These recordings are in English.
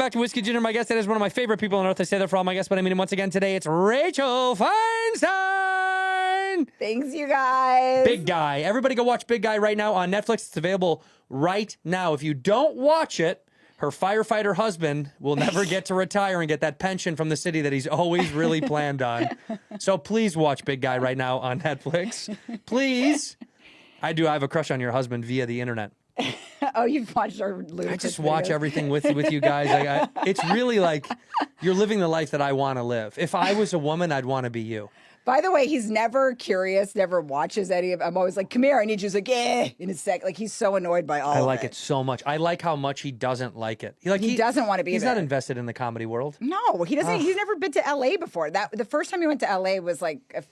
back to Whiskey Ginger. My guest today is one of my favorite people on earth. I say that for all my guests, but I mean him once again today. It's Rachel Feinstein. Thanks, you guys. Big Guy. Everybody go watch Big Guy right now on Netflix. It's available right now. If you don't watch it, her firefighter husband will never get to retire and get that pension from the city that he's always really planned on. So please watch Big Guy right now on Netflix. Please. I have a crush on your husband via the internet. Oh, you've watched our ludicrous I just watch videos. everything with you guys. It's really like you're living the life that I want to live. If I was a woman, I'd want to be you. By the way, he's never curious, never watches any of. I'm always like, "Come here, I need you." He's like, "Yeah," in a sec. Like he's so annoyed by all. I of like it so much. I like how much he doesn't like it. He doesn't want to be He's there. not invested in the comedy world. No, he doesn't. He's never been to LA before. The first time he went to LA was like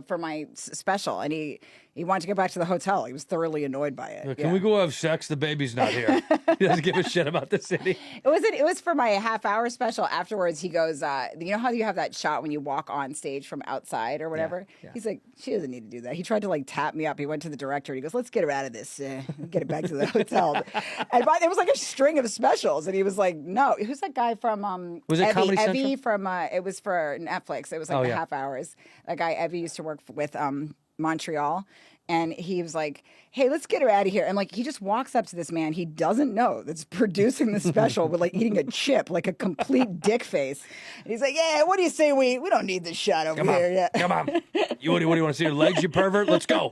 for my special, and he wanted to go back to the hotel. He was thoroughly annoyed by it. Can we go have sex? The baby's not here. He doesn't give a shit about the city. It was for my half-hour special. Afterwards, he goes, you know how you have that shot when you walk on stage from outside or whatever? Yeah. He's like, she doesn't need to do that. He tried to like tap me up. He went to the director. And he goes, let's get her out of this. Get it back to the hotel. And there was like a string of specials. And he was like, no. Who's that guy from Was it Comedy Central? Evie from, it was for Netflix. It was like half hours. That guy, Evie, used to work with Montreal. And he was like, hey, let's get her out of here. And like, he just walks up to this man he doesn't know that's producing the special with like eating a chip, like a complete dick face. And he's like, yeah, what do you say we don't need this shot over here. Yeah. Come on. What do you want to see your legs, you pervert? Let's go.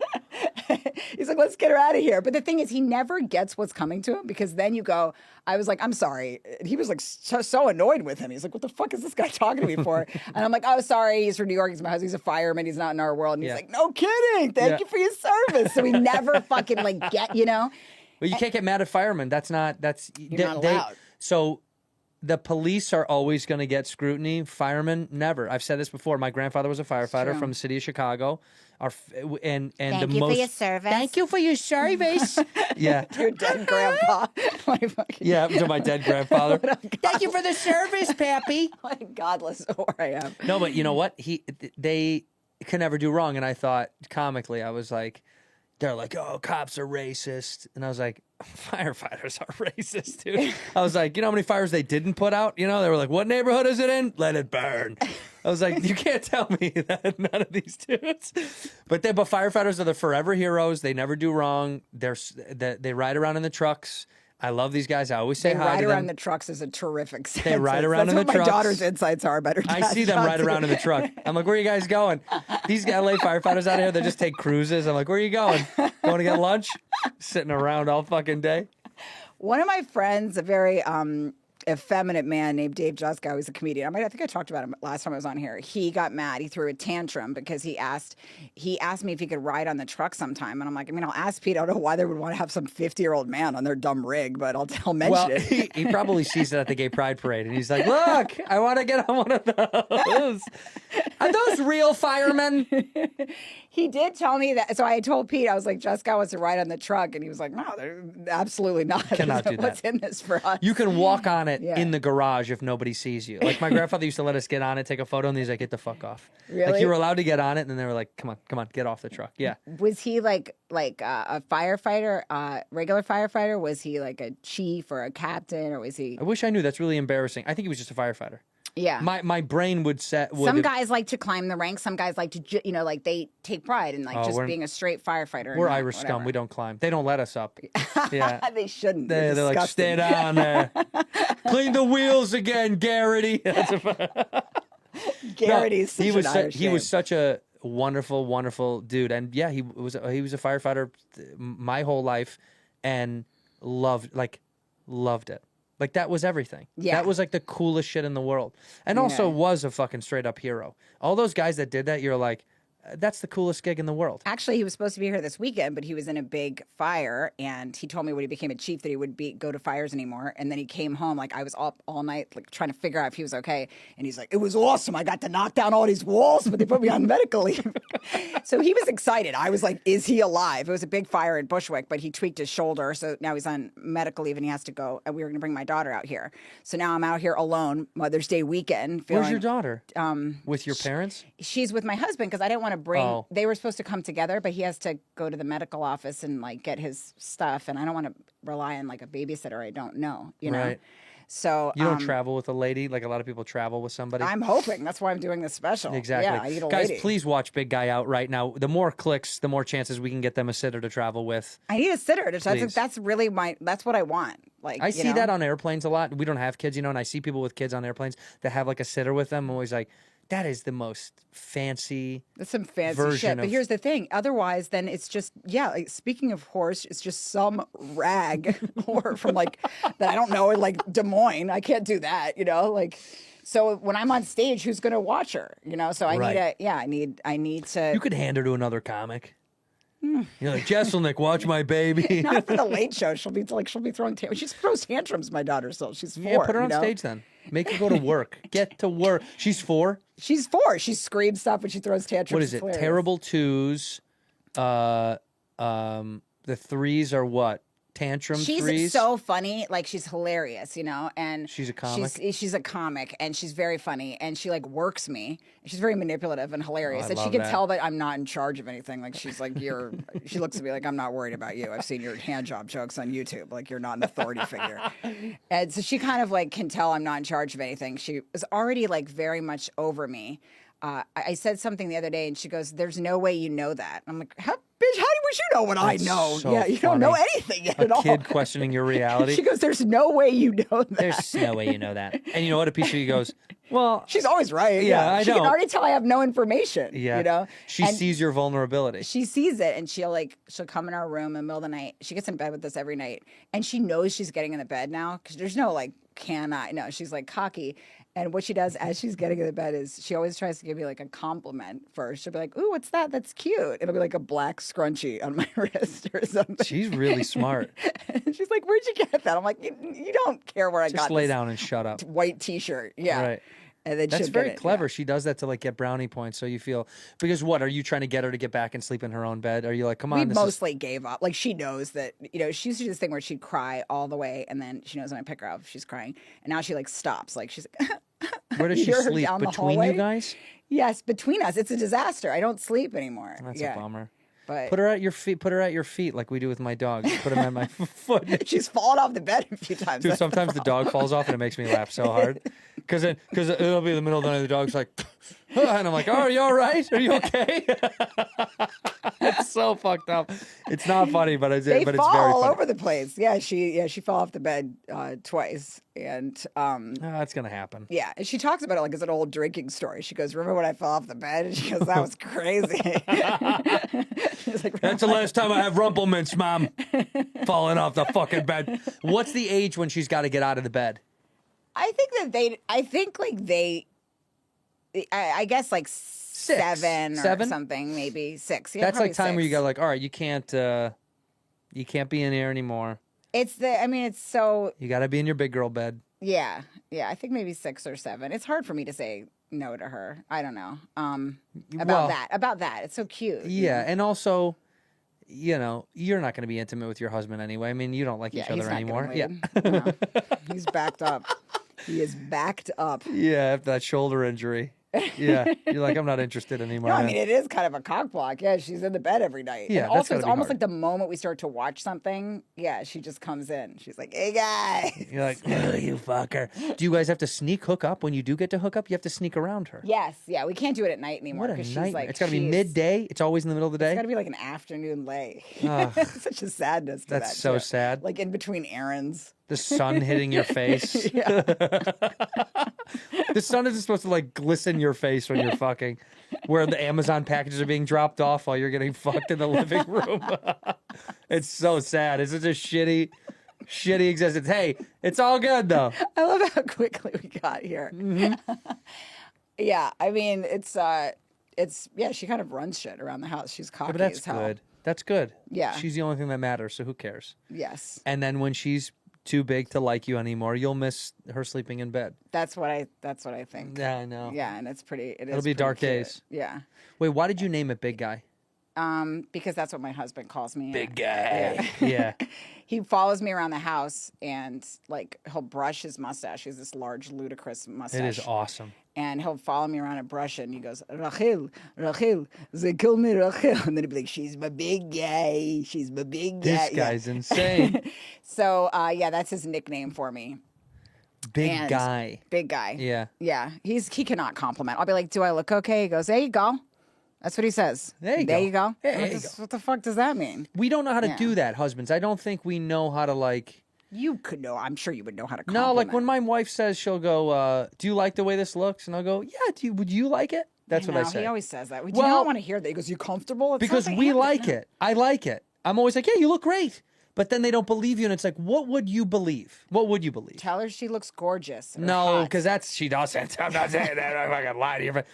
He's like, let's get her out of here. But the thing is, he never gets what's coming to him because then you go, I was like, I'm sorry. He was like so annoyed with him. He's like, what the fuck is this guy talking to me for? And I'm like, oh, sorry. He's from New York. He's my husband. He's a fireman. He's not in our world. And he's like, no kidding. Thank you for your service. So we never fucking like get, you know? Well, you can't get mad at firemen. You're not allowed. So the police are always going to get scrutiny. Firemen, never. I've said this before. My grandfather was a firefighter from the city of Chicago. Thank you for your service. Thank you for your service. Yeah. Your dead grandpa. Yeah, to my dead grandfather. Thank you for the service, Pappy. What a godless whore I am. No, but you know what? They can never do wrong. And I thought, comically, I was like, they're like, oh, cops are racist. And I was like, firefighters are racist, dude. I was like, you know how many fires they didn't put out? You know, they were like, what neighborhood is it in? Let it burn. I was like, you can't tell me that none of these dudes. But firefighters are the forever heroes. They never do wrong. They ride around in the trucks. I love these guys. I always say hi to them. Ride around in the trucks is a terrific sentence. They ride around in the trucks. That's what my daughter's insights are. Better. I see them ride around in the truck. I'm like, where are you guys going? These LA firefighters out here, they just take cruises. I'm like, where are you going? Going to get lunch? Sitting around all fucking day. One of my friends, a very effeminate man named Dave Juskow, who's a comedian. I think I talked about him last time I was on here. He got mad. He threw a tantrum because he asked me if he could ride on the truck sometime. And I'm like, I mean, I'll ask Pete. I don't know why they would want to have some 50-year-old man on their dumb rig, but I'll mention it. He probably sees it at the Gay Pride Parade, and he's like, look, I want to get on one of those. Are those real firemen? He did tell me that. So I told Pete, I was like, Juskow wants to ride on the truck. And he was like, no, they're absolutely not. Cannot do that. What's in this for us? You can walk on it in the garage if nobody sees you. Like my grandfather used to let us get on it, take a photo, and he's like, get the fuck off. Really? Like you were allowed to get on it, and then they were like, come on, get off the truck. Yeah. Was he like a firefighter, regular firefighter? Was he like a chief or a captain, or was he? I wish I knew. That's really embarrassing. I think he was just a firefighter. Yeah. My brain would set. Some guys like to climb the ranks. Some guys like to, like they take pride in just being a straight firefighter. We're Irish scum. We don't climb. They don't let us up. Yeah. They shouldn't. They're like, stay down there. Clean the wheels again, Garrity. Garrity's such an Irish he was such a wonderful, wonderful dude. And yeah, he was a firefighter my whole life and loved it. Like, that was everything. Yeah. That was, like, the coolest shit in the world. And also was a fucking straight-up hero. All those guys that did that, you're like, that's the coolest gig in the world. Actually, he was supposed to be here this weekend, but he was in a big fire, and he told me when he became a chief that he would go to fires anymore. And then he came home, like I was up all night, like trying to figure out if he was okay. And he's like, "It was awesome. I got to knock down all these walls, but they put me on medical leave." So he was excited. I was like, "Is he alive?" It was a big fire in Bushwick, but he tweaked his shoulder, so now he's on medical leave and he has to go. And we were going to bring my daughter out here, so now I'm out here alone, Mother's Day weekend. Where's your daughter? With your parents? She's with my husband because I didn't want to bring. Oh. They were supposed to come together, but he has to go to the medical office and like get his stuff, and I don't want to rely on like a babysitter I don't know, you know. Right. So You don't travel with a lady like a lot of people travel with somebody. I'm hoping that's why I'm doing this special. Exactly. Yeah, I need a Guys, lady. please watch Big Guy Out right now. The more clicks, the more chances we can get them a sitter to travel with. I need a sitter. Please. That's really that's what I want. Like I see that on airplanes a lot. We don't have kids, and I see people with kids on airplanes that have like a sitter with them. I'm always like, that is the most fancy. That's some fancy version shit. But of- here's the thing. Otherwise, then it's just like, speaking of horse, it's just some rag or from like that I don't know, in like Des Moines. I can't do that, like. So when I'm on stage, who's going to watch her? So I need to. You could hand her to another comic. You're like, Jesselnick, watch my baby. Not for the late show. She'll be throwing tantrums. She throws tantrums, my daughter. Still, she's 4. Yeah, put her on stage then. Make her go to work. Get to work. She's 4. She's 4. She screams stuff when she throws tantrums. What is it? Hilarious. Terrible 2s. The 3s are what? Tantrum She's 3s. so funny, like she's hilarious, and She's a comic? She's a comic, and she's very funny, and she like works me. She's very manipulative and hilarious, I and she love can that. tell that I'm not in charge of anything. Like she's like, she looks at me like, I'm not worried about you. I've seen your hand job jokes on YouTube. Like you're not an authority figure, and so she kind of like can tell I'm not in charge of anything. She was already like very much over me. I said something the other day, and she goes, "There's no way you know that." I'm like, "Bitch, how would you know what I know? so Yeah, you don't know funny. anything yet at all." A kid questioning your reality. She goes, "There's no way you know that." There's no way you know that. And you know what? A piece of you goes, well, She's always right. Yeah, I She know. can already tell I have no information. yeah. She And sees your vulnerability. she sees it, and she'll come in our room in the middle of the night. She gets in bed with us every night, and she knows she's getting in the bed now because there's no like, can I? No, she's like cocky. And what she does as she's getting in the bed is she always tries to give me like a compliment first. She'll be like, "Ooh, what's that? That's cute." It'll be like a black scrunchie on my wrist or something. She's really smart. And she's like, "Where'd you get that?" I'm like, "You don't care where I got Just lay this down and shut up. white T-shirt." Yeah. Right. And then That's she'll very get it. clever. Yeah. She does that to like get brownie points. So you feel, because what, are you trying to get her to get back and sleep in her own bed? Are you like, come on, We this mostly gave up. Like she knows that, she used to do this thing where she'd cry all the way, and then she knows when I pick her up, she's crying, and now she like stops. Like she's like, where does You she hear her sleep? down the Between you hallway? guys? yes, between us, it's a disaster. I don't sleep anymore. That's yeah. a bummer. But Put her at your feet. Put her at your feet like we do with my dog. Put him at my foot. she's fallen off the bed a few times. Dude, That's sometimes the dog falls off and it makes me laugh so hard. Because it'll be in the middle of the night, the dog's like, and I'm like, "Oh, are you all right? Are you okay?" It's so fucked up. It's not funny, but it's they very fall funny. all over the place. Yeah, she fell off the bed twice, and That's gonna happen. yeah, and she talks about it like it's an old drinking story. She goes, "Remember when I fell off the bed?" And she goes, "That was crazy." She's like, That's the last time I have rumplements, Mom. Falling off the fucking bed. What's the age when she's got to get out of the bed? I guess like 7 or 7? something, maybe 6. Yeah, That's probably like time where you 6. go like, all right, you can't be in here anymore. It's so, You got to be in your big girl bed. yeah. I think maybe 6 or 7. It's hard for me to say no to her. I don't know. About that. It's so cute. Yeah, and also, you're not going to be intimate with your husband anyway. I mean, you don't like each he's other not anymore. gonna Yeah. win. No. He's backed up. He is backed up. Yeah, after that shoulder injury. Yeah, you're like, I'm not interested anymore. No, I man. mean, it is kind of a cock block. Yeah, she's in the bed every night. Yeah, and that's also, gotta it's be almost hard. like the moment we start to watch something, yeah, she just comes in. She's like, "Hey, guys." You're like, "Oh, you fucker." Do you guys have to sneak hook up? When you do get to hook up, you have to sneak around her. Yes, yeah, we can't do it at night anymore What a because she's nightmare. like, It's got to be midday. It's always in the middle of the It's day. got to be like an afternoon lay. Ugh. Such a sadness to that. That's so too. sad. Like in between errands. The sun hitting your face. Yeah. The sun isn't supposed to like glisten your face when you're fucking. Where the Amazon packages are being dropped off while you're getting fucked in the living room. It's so sad. It's such a shitty existence. Hey, it's all good though. I love how quickly we got here. Mm-hmm. Yeah, I mean, it's she kind of runs shit around the house. She's cocky But that's as hell. good. That's good. Yeah. She's the only thing that matters, so who cares? Yes. And then when she's too big to like you anymore, you'll miss her sleeping in bed. That's what I think. Yeah, I know. Yeah, and it'll be pretty dark cute. days. Yeah. Wait, why did you name it Big Guy? Because that's what my husband calls me. Big Guy. Yeah. He follows me around the house and like he'll brush his mustache. He has this large, ludicrous mustache. It is awesome. And he'll follow me around and brush it, and he goes, "Rachel, they call me Rachel," and then he'll be like, "She's my big guy. She's my big guy." This guy's insane. So yeah, that's his nickname for me. Big And guy. Big guy. Yeah. Yeah. He cannot compliment. I'll be like, do I look okay? He goes, there you go. That's what he says. There you go. There There you you go. go. What the fuck does that mean? We don't know how to Yeah. do that, husbands. I don't think we know how to like. You could know. I'm sure you would know how to compliment. No, like when my wife says, she'll go, "Do you like the way this looks?" And I'll go, "Yeah." Would you like it? That's what I say. He always says that. Do you Well, not want to hear that? He goes, you comfortable? It's because not we that like no. it. I like it. I'm always like, "Yeah, you look great." But then they don't believe you, and it's like, what would you believe? What would you believe? Tell her she looks gorgeous. Or No, hot. because she doesn't. I'm not saying that. I'm not gonna lie to you, but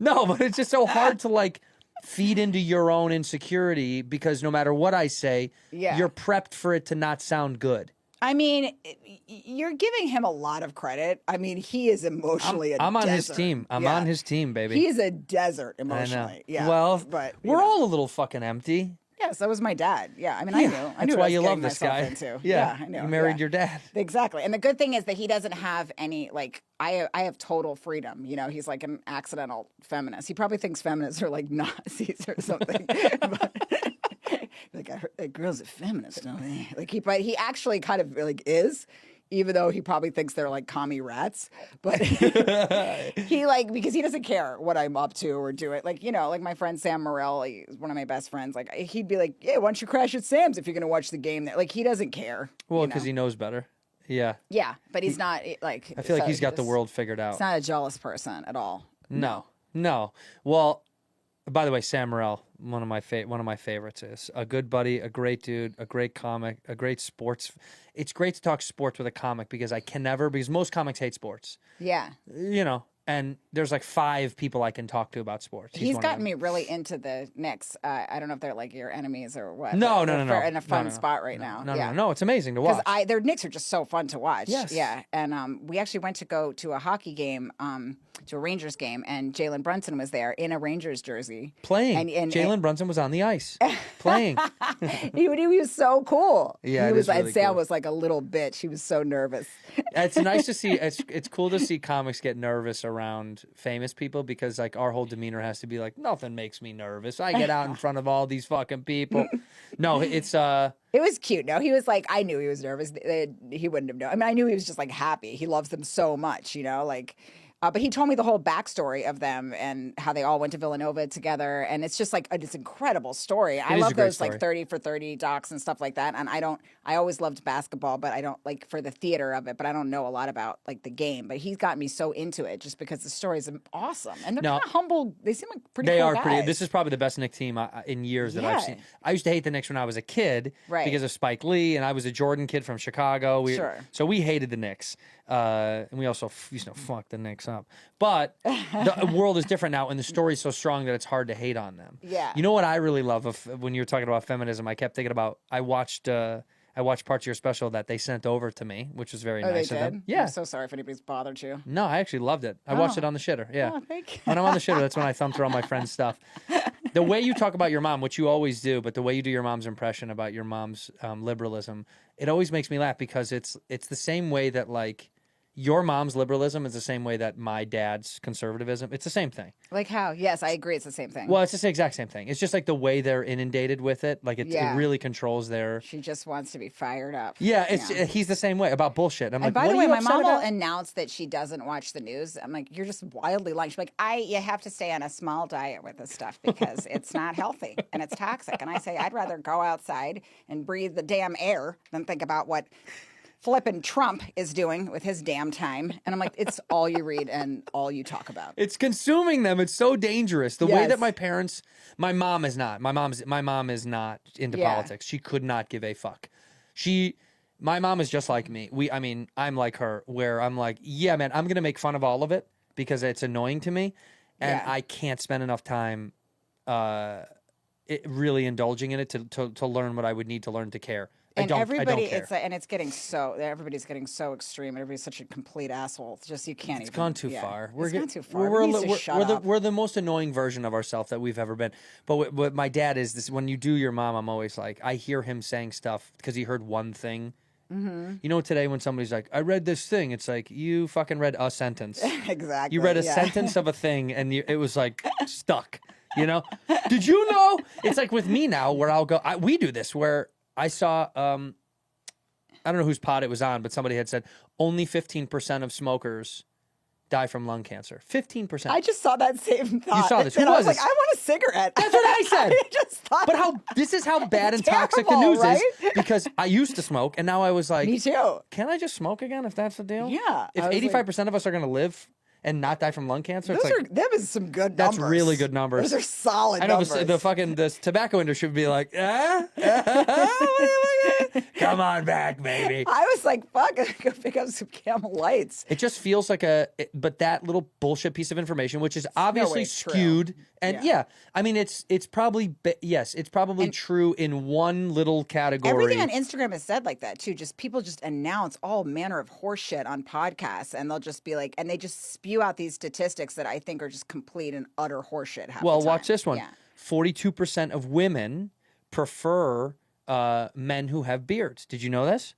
no, but it's just so hard to like feed into your own insecurity because no matter what I say, Yeah. you're prepped for it to not sound good. I mean, you're giving him a lot of credit. I mean, he is emotionally I'm on his desert. team. I'm Yeah. on his team, baby. He is a desert I know. emotionally. Yeah. Well, but we're all a little fucking empty. Yeah, so was my dad. Yeah, I mean, I knew. I knew That's what why I was you getting love this myself guy. Into. Yeah, I know. you married yeah. your dad. Exactly. And the good thing is that he doesn't have any, like, I have total freedom. You know, he's like an accidental feminist. He probably thinks feminists are like Nazis or something. Like, I heard that girls are feminists, don't they? Like, but he actually kind of like is. Even though he probably thinks they're like commie rats, but he like, because he doesn't care what I'm up to or do it. Like, you know, like my friend Sam Morrell, he's one of my best friends. Like he'd be like, yeah, why don't you crash at Sam's if you're going to watch the game there? Like he doesn't care. Well, you because know? he knows better. Yeah. Yeah, but he's not like. I feel like he's got the just- world figured out. He's not a jealous person at all. No. Well, by the way, Sam Morrell, one of my favorites is a good buddy, a great dude, a great comic, a great sports. It's great to talk sports with a comic because because most comics hate sports. Yeah. You know, and there's like 5 people I can talk to about sports. He's one of gotten them. me really into the Knicks. I don't know if they're like your enemies or what. No, but no, they're no, no. in a fun No, no, spot right now. No, yeah. no, it's amazing to watch. Because their Knicks are just so fun to watch. Yes. Yeah. And we actually went to go to a hockey game, to a Rangers game, and Jalen Brunson was there in a Rangers jersey. Playing. And Jalen Brunson was on the ice. Playing. he was so cool. Yeah, he it was is like, really Sam cool. was like a little bitch. He was so nervous. It's nice to see. It's cool to see comics get nervous around famous people because like our whole demeanor has to be like nothing makes me nervous. I get out in front of all these fucking people. No, it's It was cute. No, he was like, I knew he was nervous. He wouldn't have known. I mean, I knew he was just like happy. He loves them so much, you know, like. But he told me the whole backstory of them and how they all went to Villanova together, and it's just like it's an incredible story. I is a love great those story. like 30 for 30 docs and stuff like that. And I always loved basketball, but I don't like for the theater of it. But I don't know a lot about like the game. But he's got me so into it just because the story is awesome, and they're No. kind of humble. They seem like pretty. They cool are pretty. guys. This is probably the best Knicks team in years that I've Yeah. seen. I used to hate the Knicks when I was a kid Right. because of Spike Lee, and I was a Jordan kid from Chicago. Sure. So we hated the Knicks, and we also used to fuck the Knicks up. But the world is different now, and the story is so strong that it's hard to hate on them. Yeah. You know what I really love when you were talking about feminism? I kept thinking about I watched parts of your special that they sent over to me, which was very Oh, nice they of did? them. Yeah. I'm so sorry if anybody's bothered you. No, I actually loved it. I watched Oh. it on the shitter. Yeah. Oh, thank you. When I'm on the shitter, that's when I thumb through all my friends' stuff. The way you talk about your mom, which you always do, but the way you do your mom's impression about your mom's liberalism, it always makes me laugh because it's the same way that like your mom's liberalism is the same way that my dad's conservatism. It's the same thing. Like how? Yes, I agree. It's the same thing. Well, it's the exact same thing. It's just like the way they're inundated with it. Like it really controls their. She just wants to be fired up. Yeah, he's the same way about bullshit. I'm And like, by what the are way, you my upset mom will about? announce that she doesn't watch the news. I'm like, you're just wildly lying. She's like, you have to stay on a small diet with this stuff because it's not healthy and it's toxic. And I say, I'd rather go outside and breathe the damn air than think about what flippin' Trump is doing with his damn time. And I'm like, it's all you read and all you talk about. It's consuming them. It's so dangerous. The way Yes. that my mom is not. My mom is not into Yeah. politics. She could not give a fuck. My mom is just like me. I'm like her, where I'm like, yeah, man, I'm gonna make fun of all of it because it's annoying to me, and Yeah. I can't spend enough time, really indulging in it to learn what I would need to learn to care. And I everybody, don't care. everybody's getting so extreme, and everybody's such a complete asshole. It's just you can't. It's gone too far. It's gone too far. We're the most annoying version of ourselves that we've ever been. But what my dad is this: when you do your mom, I'm always like, I hear him saying stuff because he heard one thing. Mm-hmm. You know, today when somebody's like, I read this thing, it's like you fucking read a sentence. Exactly. You read a sentence of a thing, and it was like stuck. You know? Did you know? It's like with me now, where I'll go. We do this where I saw I don't know whose pod it was on, but somebody had said only 15% of smokers die from lung cancer. 15%. I just saw that same thought. You saw this. Who and was I was this? like, I want a cigarette. That's what I said. I just thought But this is how bad and terrible, toxic the news right? is, because I used to smoke and now I was like, Me too. can I just smoke again if that's the deal? Yeah. If I was 85% of us are going to live and not die from lung cancer, Those it's like, are them is some good that's numbers. really good numbers. Those are solid I know numbers. the tobacco industry would be like, come on back, baby. I was like, fuck, I go pick up some Camel Lights. It just feels like but that little bullshit piece of information, which is obviously true. skewed, and Yeah. I mean, it's probably it's probably true in one little category. Everything on Instagram is said like that too. Just people just announce all manner of horse shit on podcasts, and they'll just be like, and they just spew out these statistics that I think are just complete and utter horseshit. Well, the watch time. this one. Yeah. 42% of women prefer men who have beards. Did you know this?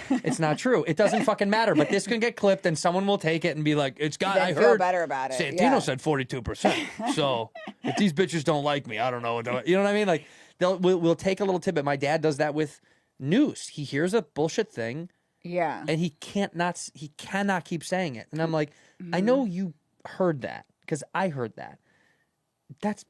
It's not true. It doesn't fucking matter. But this can get clipped, and someone will take it and be like, "It's got." Then I feel heard better about it. Santino Yeah. said 42%. So if these bitches don't like me, I don't know. You know what I mean? Like we'll take a little tidbit. My dad does that with news. He hears a bullshit thing, Yeah. and he cannot keep saying it. And I'm like, I know you heard that because I heard that. That's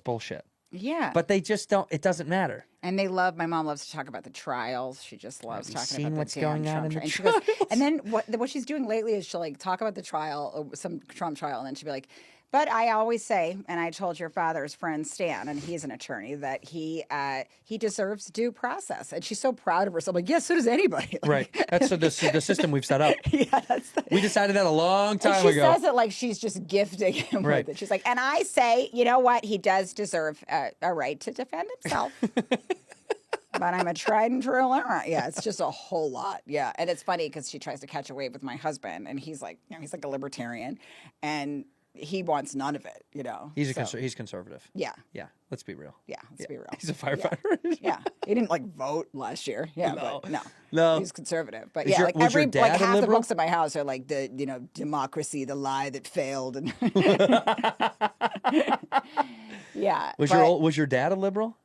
bullshit. Yeah. But they just don't. It doesn't matter. And my mom loves to talk about the trials. She just loves Have you talking seen about what's the damn going on Trump in the trial. And she goes, trials? and then what she's doing lately is she'll like talk about the trial, or some Trump trial, and then she'll be like, but I always say, and I told your father's friend Stan, and he's an attorney, that he deserves due process. And she's so proud of herself. Like, yes, so does anybody. Like, Right. That's the system we've set up. yeah, We decided that a long time and she ago. says it like she's just gifting him Right. with it. She's like, and I say, you know what? He does deserve a right to defend himself. But I'm a tried and true learner. Yeah, it's just a whole lot. Yeah, and it's funny because she tries to catch a wave with my husband, and he's like, he's like a libertarian, and he wants none of it. He's conservative. Yeah, Yeah. Let's be real. yeah. Let's be real. He's a firefighter. Yeah, he didn't like vote last year. Yeah, No. but No. he's conservative. But Was yeah, your- like was your every dad like a half the liberal? books in my house are like the democracy, the lie that failed, and yeah. Was your dad a liberal?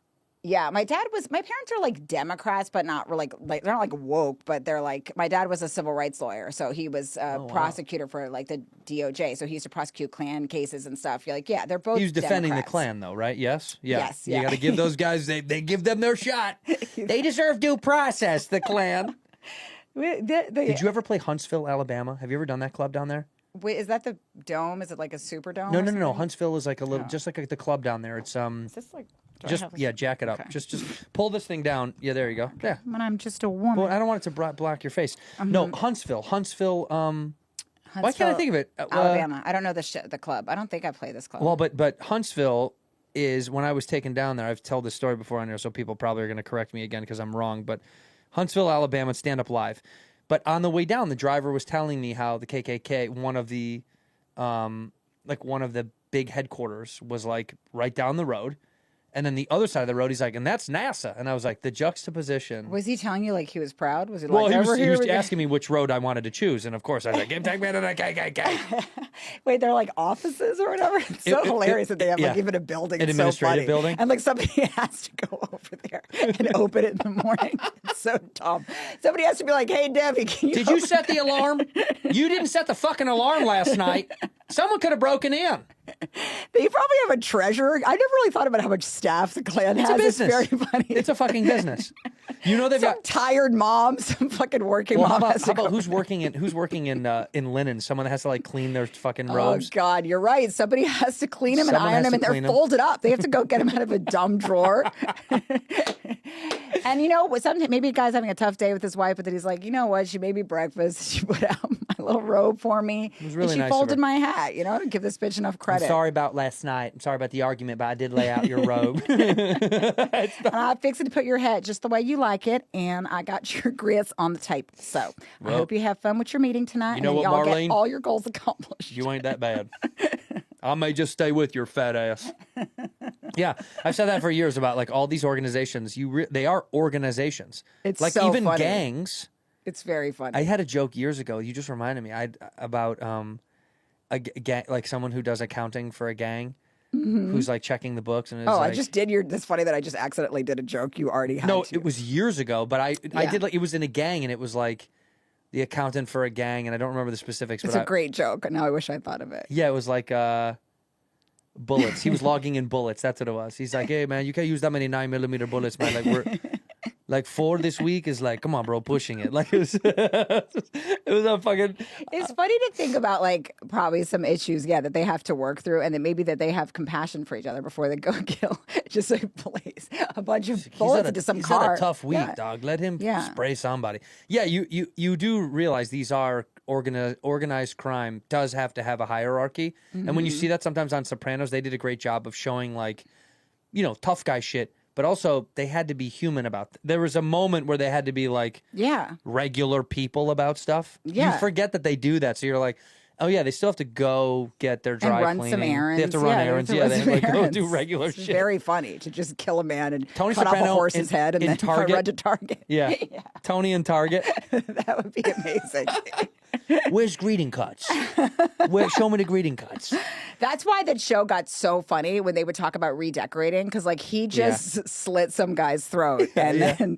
Yeah, my parents are like Democrats, but not like they're not like woke, but they're like, my dad was a civil rights lawyer. So he was a prosecutor for like the DOJ. So he used to prosecute Klan cases and stuff. You're like, yeah, they're both He was defending Democrats. the Klan, though, right? Yes? Yeah. Yes, You yeah. got to give those guys, they give them their shot. They deserve due process, the Klan. Did you ever play Huntsville, Alabama? Have you ever done that club down there? Wait, is that the dome? Is it like a super dome? No, or no, no, no. something? Huntsville is like a little, just like the club down there. It's Is this like jack it up. Okay. Just pull this thing down. Yeah, there you go. Yeah. When I'm just a woman. Well, I don't want it to block your face. No, Huntsville. Why can't I think of it? Alabama. I don't know the club. I don't think I play this club. Well, but Huntsville is, when I was taken down there, I've told this story before on there, so people probably are going to correct me again because I'm wrong. But Huntsville, Alabama, Stand Up Live. But on the way down, the driver was telling me how the KKK, one of the big headquarters, was like right down the road. And then the other side of the road, he's like, and that's NASA. And I was like, the juxtaposition. Was he telling you like he was proud? Was he like, Well, he over was here? asking me which road I wanted to choose. And of course, I was like, take me to the KKK. Wait, they're like offices or whatever? It's so hilarious that they have like yeah. even a building. An It's so administrative funny. building? And like somebody has to go over there and open it in the morning. It's so dumb. Somebody has to be like, hey, Debbie, can you Did you set the alarm? You didn't set the fucking alarm last night. Someone could have broken in. They probably have a treasurer. I never really thought about how much staff the Klan has. It's a business. It's very funny. It's a fucking business. You know they've some got tired mom, some fucking working Well, mom. how has to about go- who's working in linen? Someone that has to like clean their fucking Oh robes. God, you're right. Somebody has to clean them and Someone iron has them, to and clean they're 'em. folded up. They have to go get them out of a dumb drawer. And you know, maybe a guy's having a tough day with his wife, but then he's like, you know what? She made me breakfast. She put out my little robe for me. was really and she nice of folded her. my hat. You know, to give this bitch enough I'm credit. sorry about last night. I'm sorry about the argument, but I did lay out your robe. I fixed it to put your head just the way you like it, and I got your grits on the tape. So I hope you have fun with your meeting tonight. You know and what, y'all Marlene? get all your goals accomplished. You ain't that bad. I may just stay with your fat ass. Yeah, I've said that for years about like all these organizations. They are organizations. It's like so even funny. gangs. It's very funny. I had a joke years ago. You just reminded me. About a gang, like someone who does accounting for a gang, who's like checking the books and is Oh, like, I just did your. That's funny that I just accidentally did a joke you already had. no, to. it was years ago, but I Yeah. did like it was in a gang and it was like the accountant for a gang and I don't remember the specifics. It's but a great joke. Now I wish I thought of it. yeah, it was like bullets. He was logging in bullets. That's what it was. He's like, hey man, you can't use that many 9mm bullets, man. Like we're like 4 this week is like, come on, bro, pushing it. Like it was, it was a fucking. It's funny to think about like probably some issues, yeah, that they have to work through, and then maybe that they have compassion for each other before they go kill. Just like place a bunch of bullets into some he's car. had a tough week, Yeah. dog. Let him Yeah. spray somebody. Yeah, you do realize these are organized crime does have to have a hierarchy, and when you see that sometimes on Sopranos, they did a great job of showing like, tough guy shit. But also, they had to be human about there was a moment where they had to be like Yeah. regular people about stuff. Yeah. You forget that they do that. So you're like, oh, yeah, they still have to go get their dry And run cleaning. some errands. They have to run errands. Yeah, they have to like, go do regular It's shit. very funny to just kill a man and Tony cut off a Soprano horse's head and in then Target. run to Target. Yeah. Tony and Target. That would be amazing. Where's greeting cuts? Show me the greeting cuts. That's why that show got so funny when they would talk about redecorating, because like he just slit some guy's throat and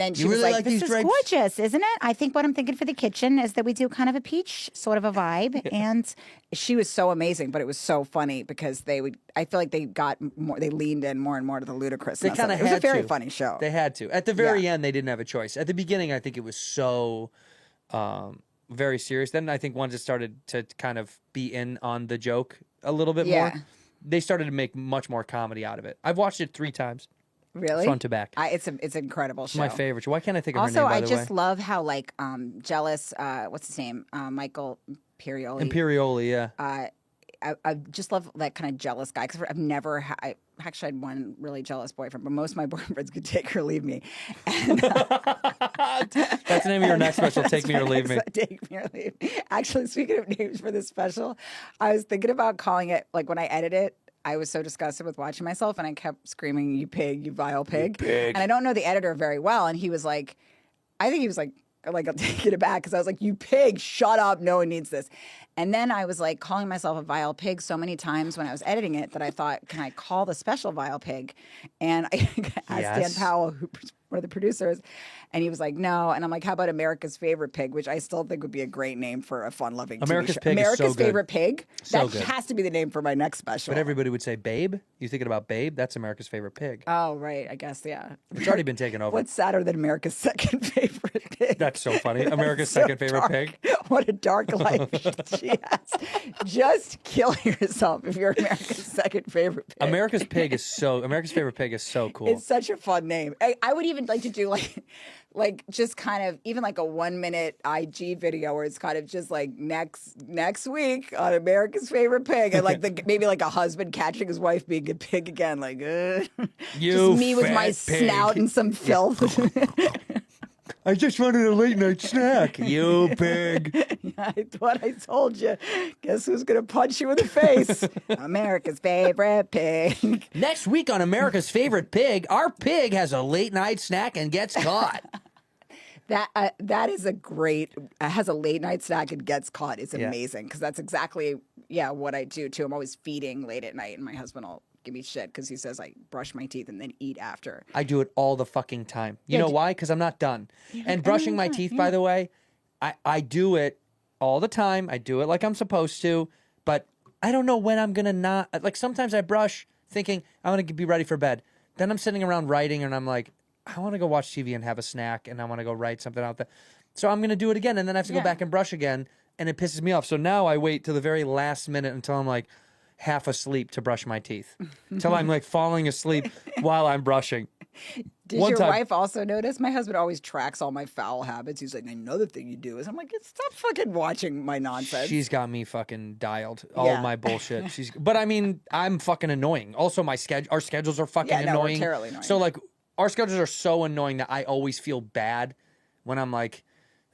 then she You was really like, like these "This is drapes?" gorgeous, isn't it? I think what I'm thinking for the kitchen is that we do kind of a peach sort of a vibe." And she was so amazing, but it was so funny because I feel like they leaned in more and more to the ludicrousness. They kind of It was had a very to. funny show. They had to. At the very end, they didn't have a choice. At the beginning, I think it was so very serious. Then I think once it started to kind of be in on the joke a little bit more, they started to make much more comedy out of it. I've watched it 3 times. Really? Front to back. It's an incredible show. My favorite. Why can't I think of Also, her name, by I the just way? love how like jealous. What's his name? Michael Imperioli. Imperioli, yeah. I just love that kind of jealous guy because I've never. I actually had one really jealous boyfriend, but most of my boyfriends could take or leave me. And, That's the name of your next special, Take Me or Leave Me. Take me or leave me. Actually, speaking of names for this special, I was thinking about calling it like when I edit it. I was so disgusted with watching myself, and I kept screaming, "You pig, you vile pig!" pig. And I don't know the editor very well, and he was like, I think he was like I'm taking it back because I was like, "You pig, shut up! No one needs this." And then I was like calling myself a vile pig so many times when I was editing it that I thought, "Can I call the special vile pig?" And I asked Dan Powell, who's one of the producers, and he was like, "No." And I'm like, "How about America's Favorite Pig?" Which I still think would be a great name for a fun-loving TV America's show. Pig is so America's good. Favorite Pig. So That good. has to be the name for my next special. But everybody would say Babe. You thinking about Babe? That's America's Favorite Pig. Oh, right. I guess, yeah. It's already been taken over. What's sadder than America's second favorite pig? That's so funny. America's So second favorite dark. pig. What a dark life she has. Just kill yourself if you're America's second favorite pig. America's Favorite Pig is so cool. It's such a fun name. I would even like to do like just kind of even like a 1-minute IG video where it's kind of just like next week on America's Favorite Pig, and like maybe like a husband catching his wife being a pig again, like You just me with my fat pig. snout and some filth. I just wanted a late night snack. You pig. I thought I told you. Guess who's gonna punch you in the face? America's favorite pig. Next week on America's Favorite Pig, our pig has a late night snack and gets caught. That is a great. Has a late night snack and gets caught. It's amazing because that's exactly what I do too. I'm always feeding late at night, and my husband will give me shit because he says I brush my teeth and then eat after. I do it all the fucking time. You know why? Because I'm not done. And brushing my teeth, by the way, I do it all the time. I do it like I'm supposed to, but I don't know when I'm gonna not. Like sometimes I brush thinking I'm gonna be ready for bed. Then I'm sitting around writing and I'm like, I want to go watch TV and have a snack and I want to go write something out there. So I'm gonna do it again and then I have to go back and brush again and it pisses me off. So now I wait till the very last minute until I'm like half asleep to brush my teeth. Till I'm like falling asleep while I'm brushing. Did your wife also notice? My husband always tracks all my foul habits. He's like, another thing you do is I'm like, stop fucking watching my nonsense. She's got me fucking dialed. All of my bullshit. But I mean, I'm fucking annoying. Also, our schedules are fucking annoying. We're terribly annoying. So like, our schedules are so annoying that I always feel bad when I'm like,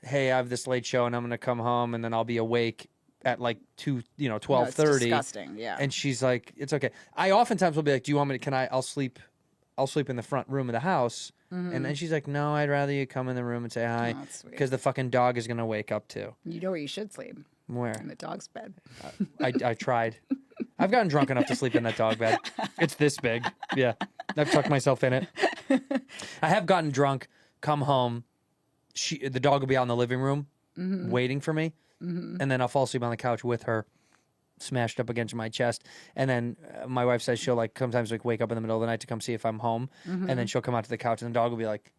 hey, I have this late show and I'm gonna come home and then I'll be awake at like 12:30. It's disgusting. Yeah. And she's like, it's okay. I oftentimes will be like, do you want me to? I'll sleep in the front room of the house. And then she's like, no, I'd rather you come in the room and say hi because the fucking dog is gonna wake up too. You know where you should sleep? Where? In the dog's bed. I tried. I've gotten drunk enough to sleep in that dog bed. It's this big. Yeah. I've tucked myself in it. I have gotten drunk, come home. The dog will be out in the living room waiting for me. And then I'll fall asleep on the couch with her smashed up against my chest. And then my wife says she'll like sometimes like wake up in the middle of the night to come see if I'm home. And then she'll come out to the couch and the dog will be like,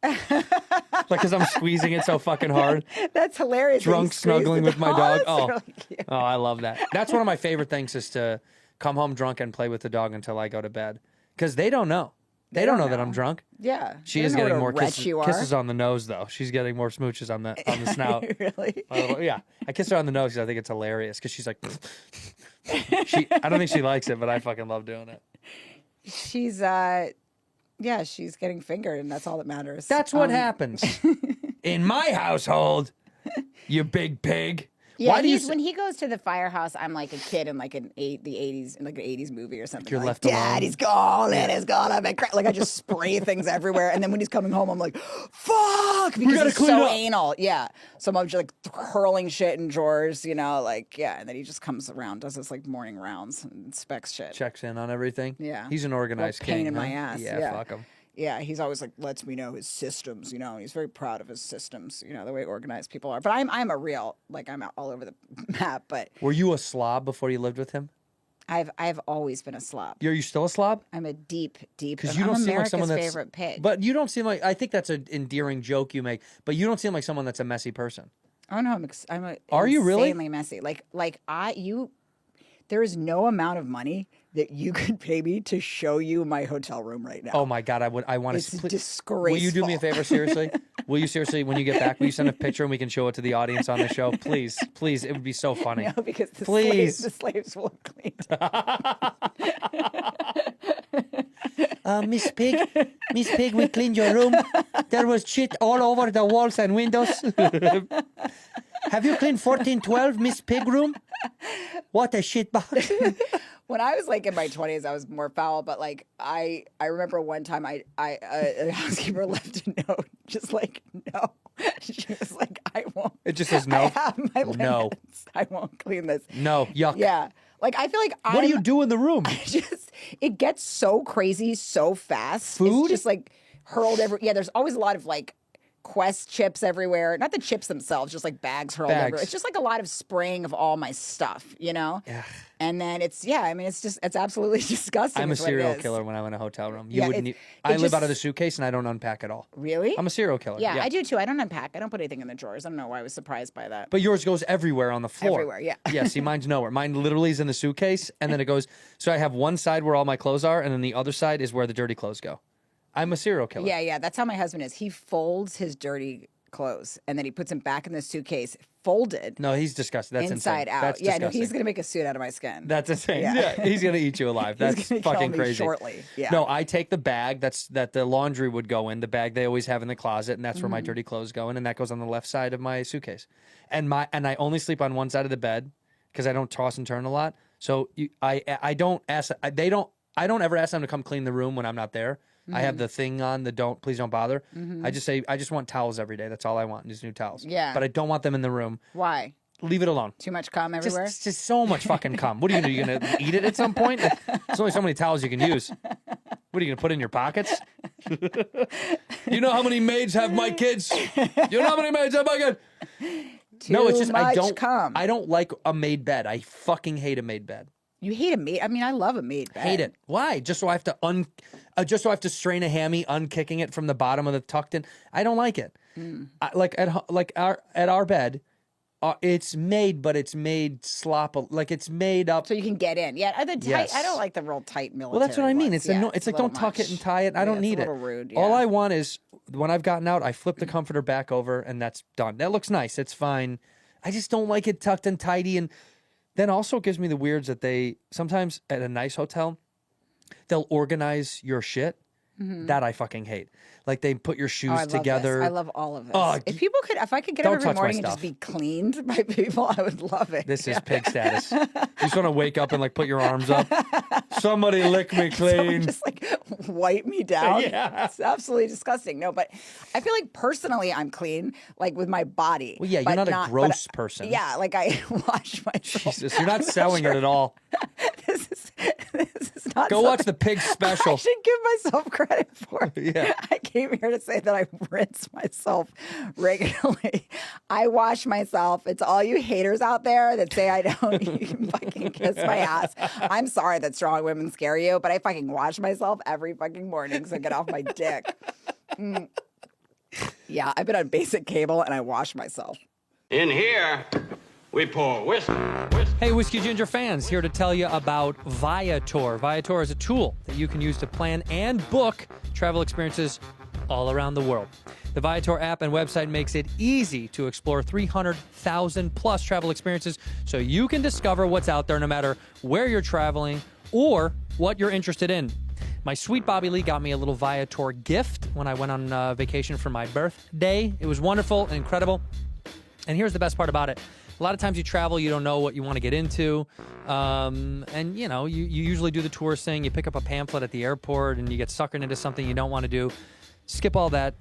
like, because I'm squeezing it so fucking hard. That's hilarious. Drunk snuggling with my dog. Oh, really cute. oh, I love that. That's one of my favorite things is to come home drunk and play with the dog until I go to bed. Because they don't know. They don't know that I'm drunk. Yeah. She is getting more kisses on the nose, though. She's getting more smooches on the snout. Really? Yeah. I kiss her on the nose because I think it's hilarious. Because she's like, I don't think she likes it, but I fucking love doing it. She's, she's getting fingered, and that's all that matters. That's what happens in my household, you big pig. Yeah, why when he goes to the firehouse, I'm like a kid in like the 80s, in like an 80s movie or something. You're like, left alone. Daddy's gone, and it's gonna be like I just spray things everywhere, and then when he's coming home, I'm like, fuck, because he's so anal. Yeah, so I'm just like hurling shit in drawers, you know, like and then he just comes around, does this like morning rounds, and inspects shit, checks in on everything. Yeah, he's an organized pain in huh? my ass. Yeah, fuck him. Yeah, he's always like lets me know his systems, you know, and he's very proud of his systems, you know, the way organized people are. But I'm a real, like I'm all over the map. But were you a slob before you lived with him? I've always been a slob. Are you still a slob? I'm a deep. Because you don't seem America's like someone that's favorite pig. But you don't seem like. I think that's an endearing joke you make. But you don't seem like someone that's a messy person. Oh no, I'm Are you really insanely messy? There is no amount of money that you could pay me to show you my hotel room right now. Oh my God, I want to. It's disgraceful. Will you do me a favor, seriously? Will you seriously, when you get back, will you send a picture and we can show it to the audience on the show? Please, please, it would be so funny. No, because the slaves will clean. Miss Pig, we cleaned your room. There was shit all over the walls and windows. Have you cleaned 1412, Miss Pig room? What a shit box. When I was like in my 20s, I was more foul, but like I remember one time a housekeeper left a note just like, no. She was like, I won't. It just says no. I have my limits. No. I won't clean this. No, yuck. Yeah. Like I feel like what do you do in the room? It gets so crazy so fast. Food? It's just like hurled yeah, there's always a lot of like Quest chips everywhere. Not the chips themselves, just like bags hurled everywhere. It's just like a lot of spraying of all my stuff, you know? Yeah. And then it's absolutely disgusting. I'm a serial killer when I'm in a hotel room. I live out of the suitcase and I don't unpack at all. Really? I'm a serial killer. Yeah, I do too. I don't unpack. I don't put anything in the drawers. I don't know why I was surprised by that. But yours goes everywhere on the floor. Everywhere, yeah. Yeah, see, mine's nowhere. Mine literally is in the suitcase and then it goes. So I have one side where all my clothes are and then the other side is where the dirty clothes go. I'm a serial killer. Yeah. That's how my husband is. He folds his dirty clothes and then he puts them back in the suitcase folded. No, he's disgusting. That's inside insane. out. That's yeah, disgusting. No, he's gonna make a suit out of my skin. That's insane. Yeah, he's gonna eat you alive. That's he's fucking kill me crazy. Shortly. Yeah. No, I take the bag that the laundry would go in, the bag they always have in the closet, and that's where my dirty clothes go in, and that goes on the left side of my suitcase. And I only sleep on one side of the bed because I don't toss and turn a lot. So I don't ever ask them to come clean the room when I'm not there. I have the thing on, please don't bother. I just say, I just want towels every day. That's all I want, just new towels. Yeah. But I don't want them in the room. Why? Leave it alone. Too much cum everywhere? Just so much fucking cum. What are you going to do? You're going to eat it at some point? There's only so many towels you can use. What are you going to put in your pockets? You know how many maids have my kids? You know how many maids have my kids? No, it's just I don't like a made bed. I fucking hate a made bed. You hate a maid? I mean, I love a made bed. Hate it. Why? Just so I have to strain a hammy, unkicking it from the bottom of the tucked in. I don't like it. At our bed, it's made, but it's made like it's made up so you can get in. Yeah, yes. I don't like the real tight military. Well, that's what I mean. Ones. It's like don't tuck it and tie it. I don't need it. It's a little rude. Yeah. All I want is when I've gotten out, I flip the comforter back over, and that's done. That looks nice. It's fine. I just don't like it tucked and tidy. And then also it gives me the weirds that they sometimes at a nice hotel, they'll organize your shit. That I fucking hate. Like they put your shoes together. I love all of this. If I could get up every morning and just be cleaned by people, I would love it. This is pig status. You just want to wake up and like put your arms up. Somebody lick me clean. Someone just like wipe me down. Yeah. It's absolutely disgusting. No, but I feel like personally I'm clean, like with my body. Well, yeah, you're not a gross person. Yeah, like I wash my Jesus, you're not selling it at all. This is not Go watch the pig special. I should give myself credit for. Yeah. I came here to say that I rinse myself regularly. I wash myself. It's all you haters out there that say I don't. You can fucking kiss my ass. I'm sorry that strong women scare you, but I fucking wash myself every fucking morning, so get off my dick. Yeah, I've been on basic cable and I wash myself. In here, we pour whiskey. Hey, Whiskey Ginger fans, here to tell you about Viator. Viator is a tool that you can use to plan and book travel experiences all around the world. The Viator app and website makes it easy to explore 300,000 plus travel experiences so you can discover what's out there no matter where you're traveling or what you're interested in. My sweet Bobby Lee got me a little Viator gift when I went on vacation for my birthday. It was wonderful and incredible. And here's the best part about it. A lot of times you travel, you don't know what you want to get into. And, you know, you usually do the tourist thing. You pick up a pamphlet at the airport and you get suckered into something you don't want to do. Skip all that.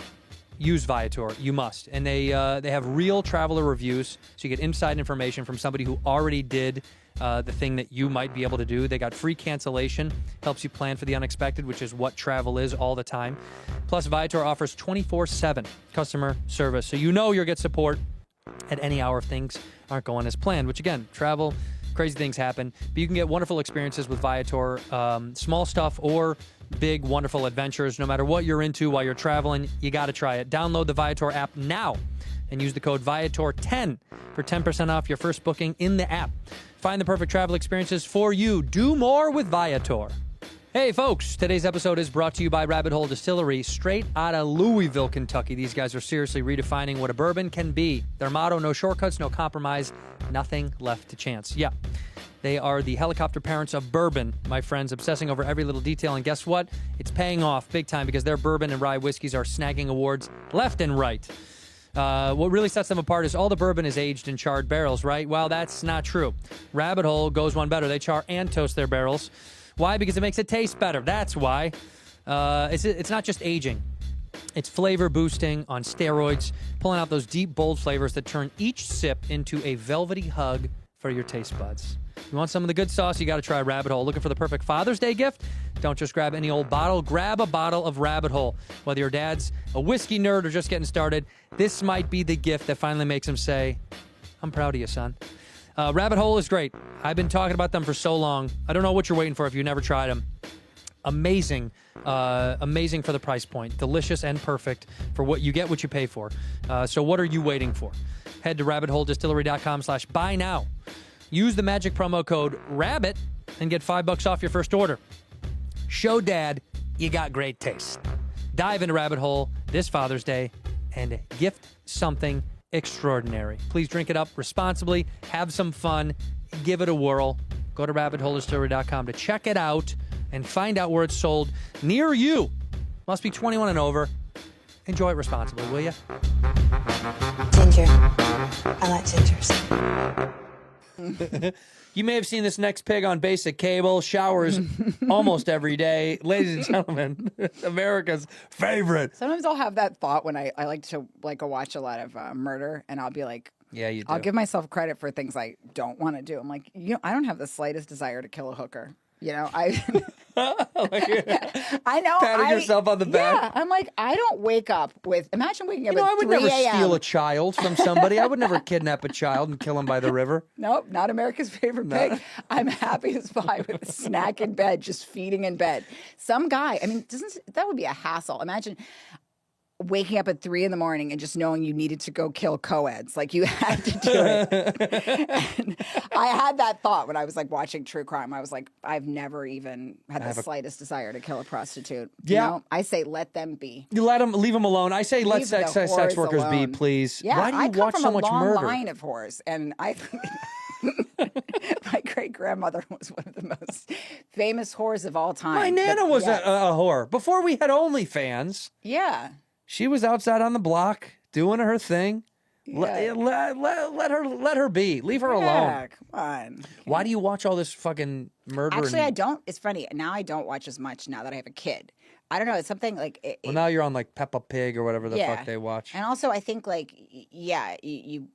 Use Viator. You must. And they have real traveler reviews, so you get inside information from somebody who already did the thing that you might be able to do. They got free cancellation, helps you plan for the unexpected, which is what travel is all the time. Plus, Viator offers 24/7 customer service, so you know you'll get support at any hour if things aren't going as planned, which again, travel, crazy things happen, but you can get wonderful experiences with Viator, small stuff or big, wonderful adventures. No matter what you're into while you're traveling, you got to try it. Download the Viator app now and use the code Viator10 for 10% off your first booking in the app. Find the perfect travel experiences for you. Do more with Viator. Hey, folks, today's episode is brought to you by Rabbit Hole Distillery, straight out of Louisville, Kentucky. These guys are seriously redefining what a bourbon can be. Their motto, no shortcuts, no compromise, nothing left to chance. Yeah, they are the helicopter parents of bourbon, my friends, obsessing over every little detail. And guess what? It's paying off big time because their bourbon and rye whiskeys are snagging awards left and right. What really sets them apart is all the bourbon is aged in charred barrels, right? Well, that's not true. Rabbit Hole goes one better. They char and toast their barrels. Why? Because it makes it taste better. That's why. It's not just aging. It's flavor boosting on steroids, pulling out those deep, bold flavors that turn each sip into a velvety hug for your taste buds. You want some of the good sauce, you got to try Rabbit Hole. Looking for the perfect Father's Day gift? Don't just grab any old bottle. Grab a bottle of Rabbit Hole. Whether your dad's a whiskey nerd or just getting started, this might be the gift that finally makes him say, I'm proud of you, son. Rabbit Hole is great. I've been talking about them for so long. I don't know what you're waiting for if you've never tried them. Amazing. Amazing for the price point. Delicious and perfect for what you get, what you pay for. So what are you waiting for? Head to rabbitholedistillery.com/buy now. Use the magic promo code RABBIT and get $5 off your first order. Show Dad you got great taste. Dive into Rabbit Hole this Father's Day and gift something extraordinary. Please drink it up responsibly. Have some fun. Give it a whirl. Go to rabbitholedistillery.com to check it out and find out where it's sold near you. Must be 21 and over. Enjoy it responsibly, will you? Ginger. I like gingers. You may have seen this next pig on basic cable. Showers almost every day. Ladies and gentlemen, America's favorite. Sometimes I'll have that thought when I like to watch a lot of murder, and I'll be like, Yeah, you do. I'll give myself credit for things I don't want to do. I'm like, I don't have the slightest desire to kill a hooker. I know. Patting yourself on the back. Yeah, I'm like, I don't wake up with. Imagine waking up at I would 3 never a.m. steal a child from somebody. I would never kidnap a child and kill him by the river. Nope, not America's favorite pig. I'm happy as pie with a snack in bed, just feeding in bed. Some guy, that would be a hassle. Imagine waking up at 3 a.m. and just knowing you needed to go kill co-eds. Like, you had to do it. And I had that thought when I was like watching true crime. I was like, I've never even had the slightest desire to kill a prostitute. Yeah. I say let them be. You leave them alone. I say let Leave sex the sex whores workers be, alone. please. Yeah, Why do you I come watch from so a much long murder? line of whores, and I my great grandmother was one of the most famous whores of all time. My Nana was a whore. Before we had OnlyFans, yeah. she was outside on the block doing her thing. Yeah. Let her be. Leave her alone. Yeah, come on. Why do you watch all this fucking murder? Actually, I don't. It's funny. Now I don't watch as much now that I have a kid. I don't know. It's something like... Well, now you're on like Peppa Pig or whatever the fuck they watch. And also, I think like, yeah, you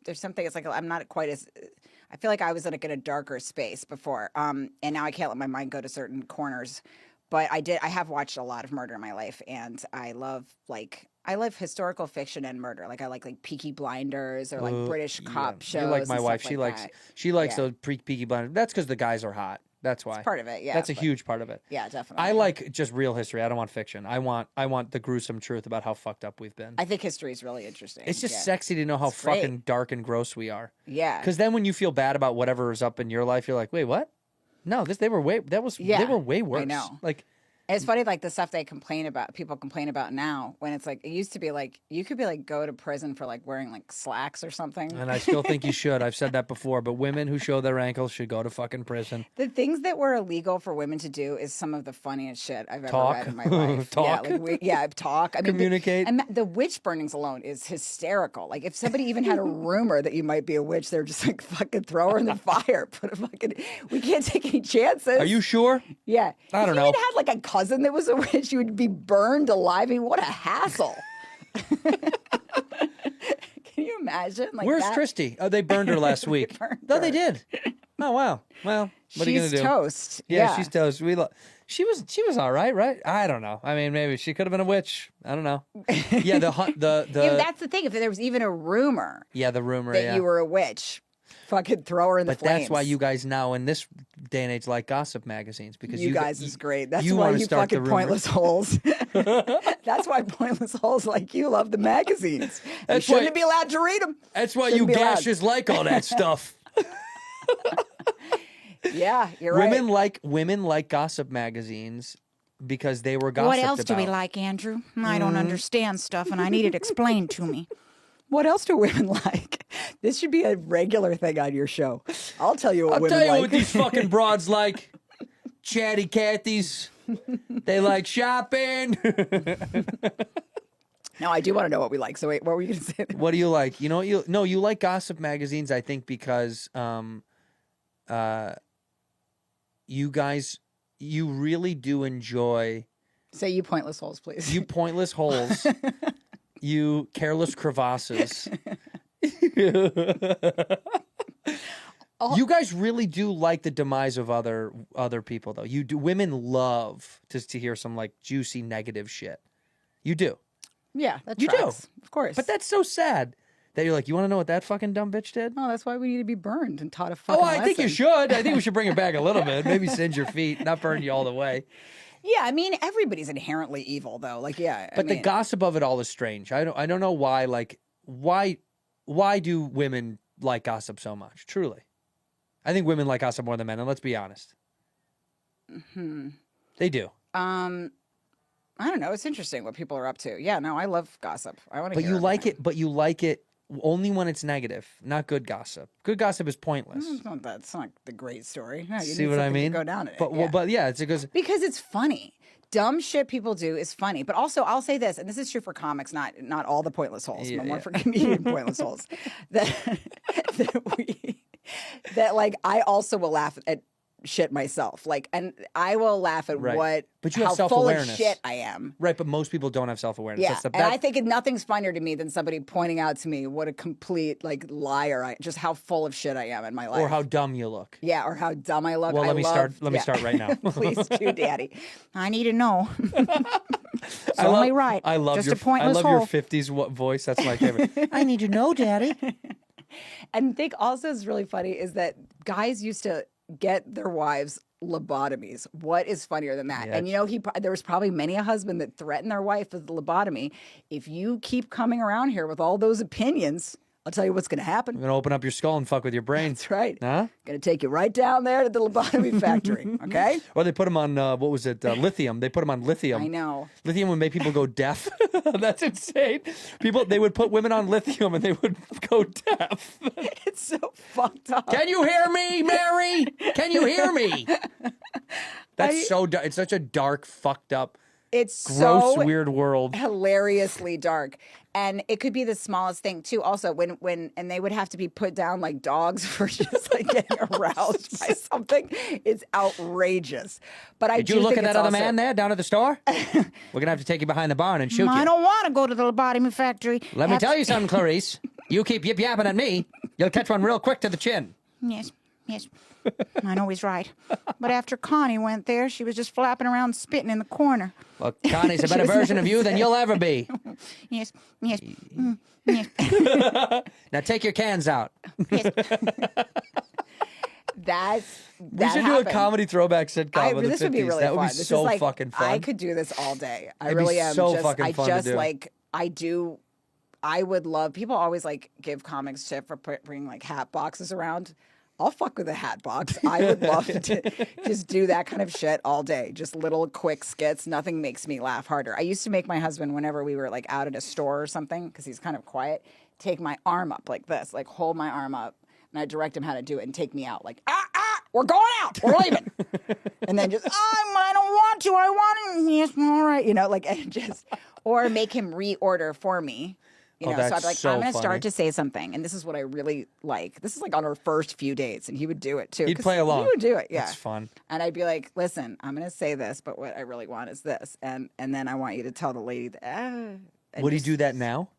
there's something, it's like I'm not quite as... I feel like I was like in a darker space before. And now I can't let my mind go to certain corners. But I have watched a lot of murder in my life, and I love historical fiction and murder. Like I like Peaky Blinders or like British cop shows. You're like my and wife. stuff She like likes that. those Peaky Blinders. That's because the guys are hot. That's why. It's part of it, yeah. That's a huge part of it. Yeah, definitely. I like just real history. I don't want fiction. I want the gruesome truth about how fucked up we've been. I think history is really interesting. It's just sexy to know how fucking dark and gross we are. Yeah. Because then when you feel bad about whatever is up in your life, you're like, wait, what? No, they were way worse. I know. Like, it's funny, like the stuff people complain about now, when it's like, it used to be like, you could be like, go to prison for like wearing like slacks or something. and I still think you should. I've said that before, but women who show their ankles should go to fucking prison. The things that were illegal for women to do is some of the funniest shit I've ever Talk. read in my life. Talk. Talk. I mean, Communicate. The witch burnings alone is hysterical. Like if somebody even had a rumor that you might be a witch, they're just like, fucking throw her in the fire. We can't take any chances. Are you sure? Yeah. I don't if know. you even had like a cousin that was a witch, you would be burned alive. I mean, what a hassle. Can you imagine? Like Where's that? Christy? Oh, they burned her last week. No, they did. Oh, wow. Well, what are you going to do? She's toast. Yeah, she's toast. She was all right, right? I don't know. I mean, maybe she could have been a witch. I don't know. Yeah, the Yeah, that's the thing. If there was even a rumor the rumor that you were a witch, fucking throw her in the But flames. that's why you guys now in this day and age like gossip magazines, because you guys is great. That's you why wanna you start the fucking rumor. pointless holes. That's why pointless holes like you love the magazines. You That's why- shouldn't be allowed to read them. That's why Shouldn't you be allowed. gashes like all that stuff. Yeah, you're right. Women like gossip magazines because they were gossiped What else do we about. like, Andrew? I don't understand stuff, and I need it explained to me. What else do women like? This should be a regular thing on your show. I'll tell you what I'll women tell you like. what these fucking broads like. Chatty Cathy's. They like shopping. No, I do want to know what we like. So wait, what were you going to say? What do you like? You know what you like gossip magazines, I think, because you guys, you really do enjoy Say you pointless holes, please. you pointless holes, you careless crevasses. You guys really do like the demise of other people, though. You do. Women love to hear some like juicy negative shit. You do. Yeah, that You do. tracks. Of course. But that's so sad that you're like, you want to know what that fucking dumb bitch did? No, that's why we need to be burned and taught a fucking Oh, I think you lesson. should. I think we should bring it back a little bit. Maybe singe your feet, not burn you all the way. Yeah, I mean, everybody's inherently evil, though. Like, yeah. But the gossip of it all is strange. I don't know why. Like, why do women like gossip so much? Truly, I think women like gossip more than men. And let's be honest, they do. I don't know. It's interesting what people are up to. Yeah, no, I love gossip. I want to. But you like it. But you like it only when it's negative, not good gossip. Good gossip is pointless. It's not that. It's not the great story. No, you See need what I something to mean? Go down it. But yeah. but yeah, it's because Because it's funny. Dumb shit people do is funny. But also, I'll say this, and this is true for comics, not all the pointless holes, but more for comedian pointless holes. That like I also will laugh at shit myself. Like, and I will laugh at Right. But you have how full of self-awareness. shit I am. right. But most people don't have self-awareness. Yeah, That's and I think nothing's funnier to me than somebody pointing out to me what a complete like liar just how full of shit I am in my life. or how dumb you look. yeah, or how dumb I look. Well, let me start right now. Please do, Daddy. I need to know. It's I love- only right. I love Just your a pointless I love your hole. 50s voice. That's my favorite. I need to know, Daddy. And I think also is really funny is that guys used to get their wives lobotomies. What is funnier than that? Yeah, And you know, there was probably many a husband that threatened their wife with lobotomy. If you keep coming around here with all those opinions, I'll tell you what's going to happen. I'm gonna open up your skull and fuck with your brain. That's right. Huh? Going to take you right down there to the lobotomy factory. Okay. Or they put them on what was it? Lithium. They put them on lithium. I know. Lithium would make people go deaf. That's insane. They would put women on lithium and they would go deaf. It's so fucked up. Can you hear me, Mary? Can you hear me? That's so dark. It's such a dark, fucked up, It's gross, so weird world. hilariously dark. And it could be the smallest thing too. Also, when they would have to be put down like dogs for just like getting aroused by something. It's outrageous. But I Did do you look think at that it's other also- man there down at the store? We're gonna have to take you behind the barn and shoot I you. don't want to go to the lobotomy factory. Let me tell you something, Clarice. You keep yip yapping at me, you'll catch one real quick to the chin. Yes, yes. I know he's right. But after Connie went there, she was just flapping around spitting in the corner. Well, Connie's a better version of you than you'll ever be. Yes, yes, yes. Now take your cans out. We should do a comedy throwback sitcom of the this 50s. would be really that fun. would be This so is like, fucking fun. I could do this all day. I It'd be really am. so fucking fun to do. I would love, people always like give comics shit for bringing like hat boxes around. I'll fuck with a hat box. I would love to just do that kind of shit all day. Just little quick skits. Nothing makes me laugh harder. I used to make my husband, whenever we were like out at a store or something, because he's kind of quiet, take my arm up like this, like hold my arm up, and I direct him how to do it and take me out. Like, we're going out. We're leaving. And then just, I don't want to. I want to. Yes, all right. You know, like, and just, or make him reorder for me. You know, so I'd be like, I'm going to start to say something. And this is what I really like. This is like on our first few dates. And he would do it too. He'd play along. He would do it, yeah. It's fun. And I'd be like, listen, I'm going to say this, but what I really want is this. And then I want you to tell the lady that. Would he do that now?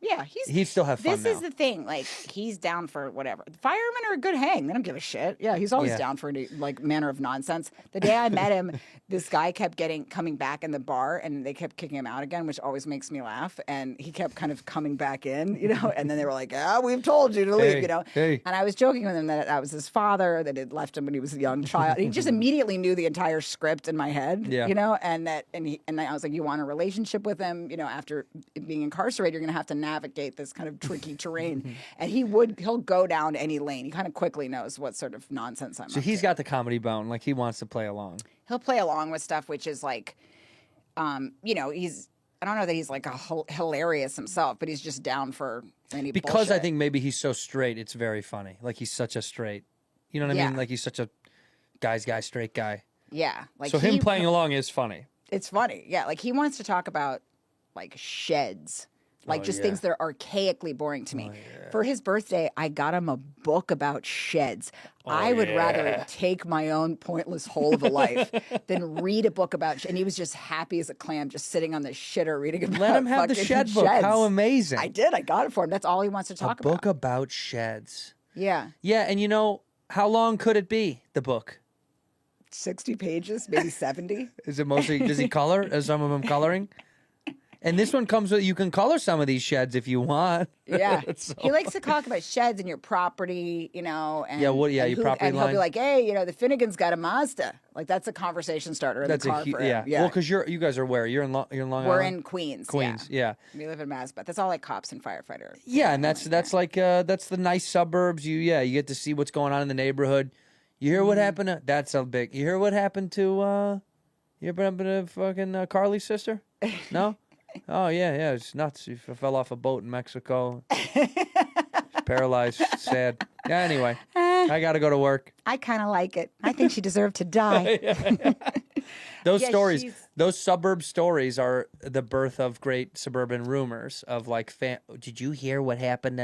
Yeah, he'd still have fun. This is the thing. Like, he's down for whatever. The firemen are a good hang. They don't give a shit. Yeah, he's always down for any like manner of nonsense. The day I met him, this guy kept coming back in the bar, and they kept kicking him out again, which always makes me laugh. And he kept kind of coming back in, you know. And then they were like, we've told you to leave, you know. Hey. And I was joking with him that was his father that had left him when he was a young child. He just immediately knew the entire script in my head, you know. And I was like, you want a relationship with him, you know? After being incarcerated, you're going to have to navigate this kind of tricky terrain. And he'll go down any lane. He kind of quickly knows what sort of nonsense I'm So he's got the comedy bone. Like, he wants to play along. He'll play along with stuff, which is like, you know, I don't know that he's like hilarious himself, but he's just down for any Because bullshit. I think maybe he's so straight, it's very funny. Like, he's such a straight, you know what I mean? Like, he's such a guy's guy, straight guy. Yeah. Like, so him playing along is funny. It's funny. Yeah. Like, he wants to talk about like sheds. Like, just things that are archaically boring to me. For his birthday, I got him a book about sheds. I would rather take my own pointless hole of a life than read a book about and he was just happy as a clam, just sitting on the shitter reading about Let him have the shed book. sheds. How amazing. I did. I got it for him. That's all he wants to talk about. A book about sheds. Yeah. Yeah, and you know, how long could it be, the book? 60 pages, maybe 70. Is it mostly, does he color? Is some of them coloring? And this one comes with, you can color some of these sheds if you want. Yeah. He likes to talk about sheds and your property, you know. And, your property and line. he'll be like, hey, you know, the Finnegan's got a Mazda. Like, that's a conversation starter in the car for him. Yeah. Well, because you guys are where? You're in Long Island? We're in Queens. Queens, yeah. We live in Mass, but that's all like cops and firefighter. Yeah, and that's like that's the nice suburbs. You get to see what's going on in the neighborhood. You hear what happened to, that's a big, you hear what happened to fucking Carly's sister? No? Oh, yeah, it's nuts. She fell off a boat in Mexico. Paralyzed, sad. Yeah, anyway, I got to go to work. I kind of like it. I think she deserved to die. Those stories, those suburb stories are the birth of great suburban rumors of like, did you hear what happened?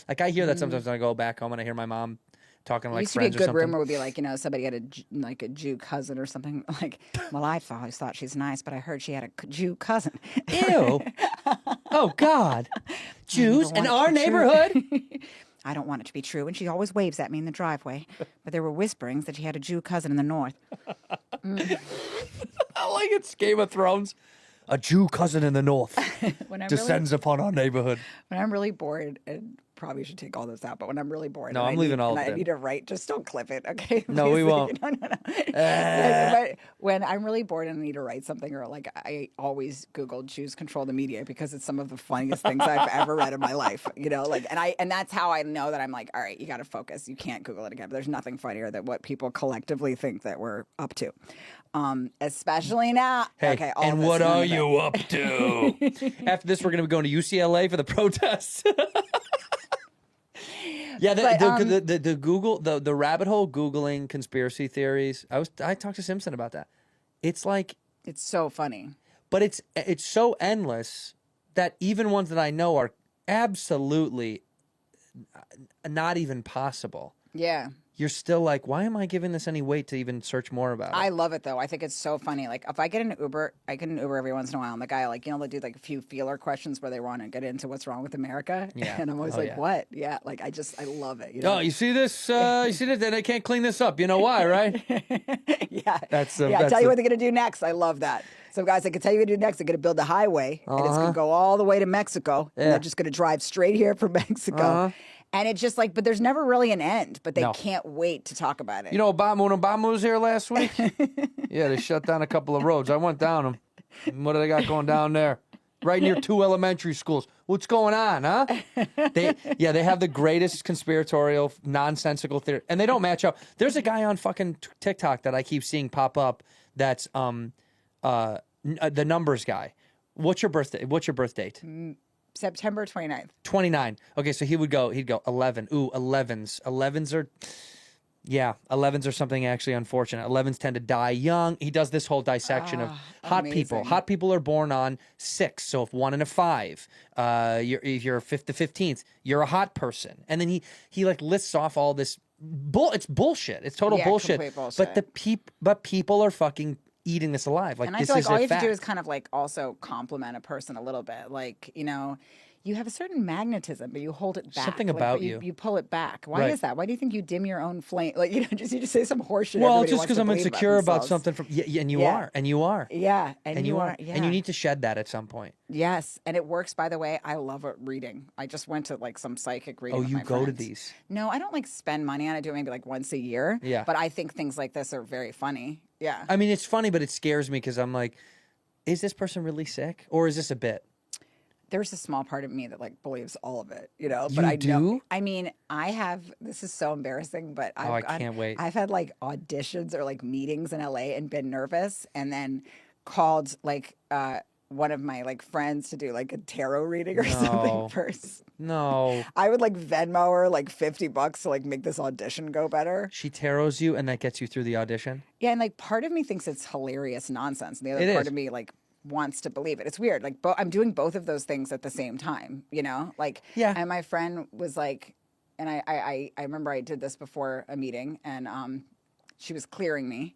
Like, I hear that sometimes when I go back home and I hear my mom talking to like used to friends be a or good something. rumor would be like, you know, somebody had a Jew cousin or something. Like, well, I always thought she's nice, but I heard she had a Jew cousin. Ew. Oh, God. Jews in our neighborhood? I don't want it to be true. And she always waves at me in the driveway. But there were whisperings that she had a Jew cousin in the north. I like it's Game of Thrones. A Jew cousin in the north descends upon our neighborhood. When I'm really bored, and probably should take all this out, but when I'm really bored, No, and I'm leaving all of I it. need to write. Just don't clip it, okay? No, we won't. No. But when I'm really bored and I need to write something, or like I always Google Jews control the media because it's some of the funniest things I've ever read in my life. You know, like and that's how I know that I'm like, all right, you got to focus. You can't Google it again. But there's nothing funnier than what people collectively think that we're up to. Especially now. Hey, okay, and what are you up to? After this, we're going to be going to UCLA for the protests. Yeah, the Google, the rabbit hole Googling conspiracy theories. I talked to Simpson about that. It's like, it's so funny, but it's so endless that even ones that I know are absolutely not even possible. Yeah. you're still like, why am I giving this any weight to even search more about it? I love it though. I think it's so funny. Like if I get an Uber, I get an Uber every once in a while. And the guy, like, they do like a few feeler questions where they want to get into what's wrong with America. Yeah. And I'm always Oh, like, yeah. what? Yeah. Like I love it. You know? Oh, you see this? You see this? Then they can't clean this up. You know why, right? Yeah. That's yeah. Tell you what they're gonna do next. I love that. Some guys, I can tell you what to do next. They're gonna build a highway, and it's gonna go all the way to Mexico, and they're just gonna drive straight here from Mexico. And it's just like, but there's never really an end. But they can't wait to talk about it. You know, when Obama was here last week, yeah, they shut down a couple of roads. I went down them. What do they got going down there? Right near 2 elementary schools. What's going on, huh? They have the greatest conspiratorial, nonsensical theory, and they don't match up. There's a guy on fucking TikTok that I keep seeing pop up. That's the numbers guy. What's your birthday? What's your birth date? September 29th. 29. Okay, so he'd go 11. Ooh, 11s. 11s are something actually unfortunate. 11s tend to die young. He does this whole dissection of hot people. Hot people are born on 6. So if 1 and a 5, if you're 5th to 15th, you're a hot person. And then he like lists off all this it's bullshit. It's total bullshit. Complete bullshit. But people are fucking eating this alive. Like, and I this feel is like all a you have fact. to do is kind of like also compliment a person a little bit. Like, you have a certain magnetism, but you hold it back. Something Like, about you. you. You pull it back. Why Right. is that? Why do you think you dim your own flame? Like, you just say some horseshit. Well, everybody just wants because to I'm believe insecure about themselves. something and you Yeah. are. And you are. Yeah, And you are. Yeah. And you need to shed that at some point. Yes, and it works. By the way, I love reading. I just went to like some psychic reading. Oh, with you my go to friends. these? No, I don't like spend money on it. I do it maybe like once a year. Yeah. But I think things like this are very funny. Yeah. I mean, it's funny, but it scares me because I'm like, is this person really sick? Or is this a bit? There's a small part of me that like believes all of it, But You I know. do? I mean, I have. This is so embarrassing, but I can't wait. I've had like auditions or like meetings in LA and been nervous, and then called like one of my like friends to do like a tarot reading or something first. No. I would like Venmo her like $50 to like make this audition go better. She tarots you and that gets you through the audition? Yeah, and like part of me thinks it's hilarious nonsense, and the other It part is. of me like wants to believe it. It's weird. Like I'm doing both of those things at the same time, Like, Yeah. And my friend was like, and I remember I did this before a meeting, and she was clearing me,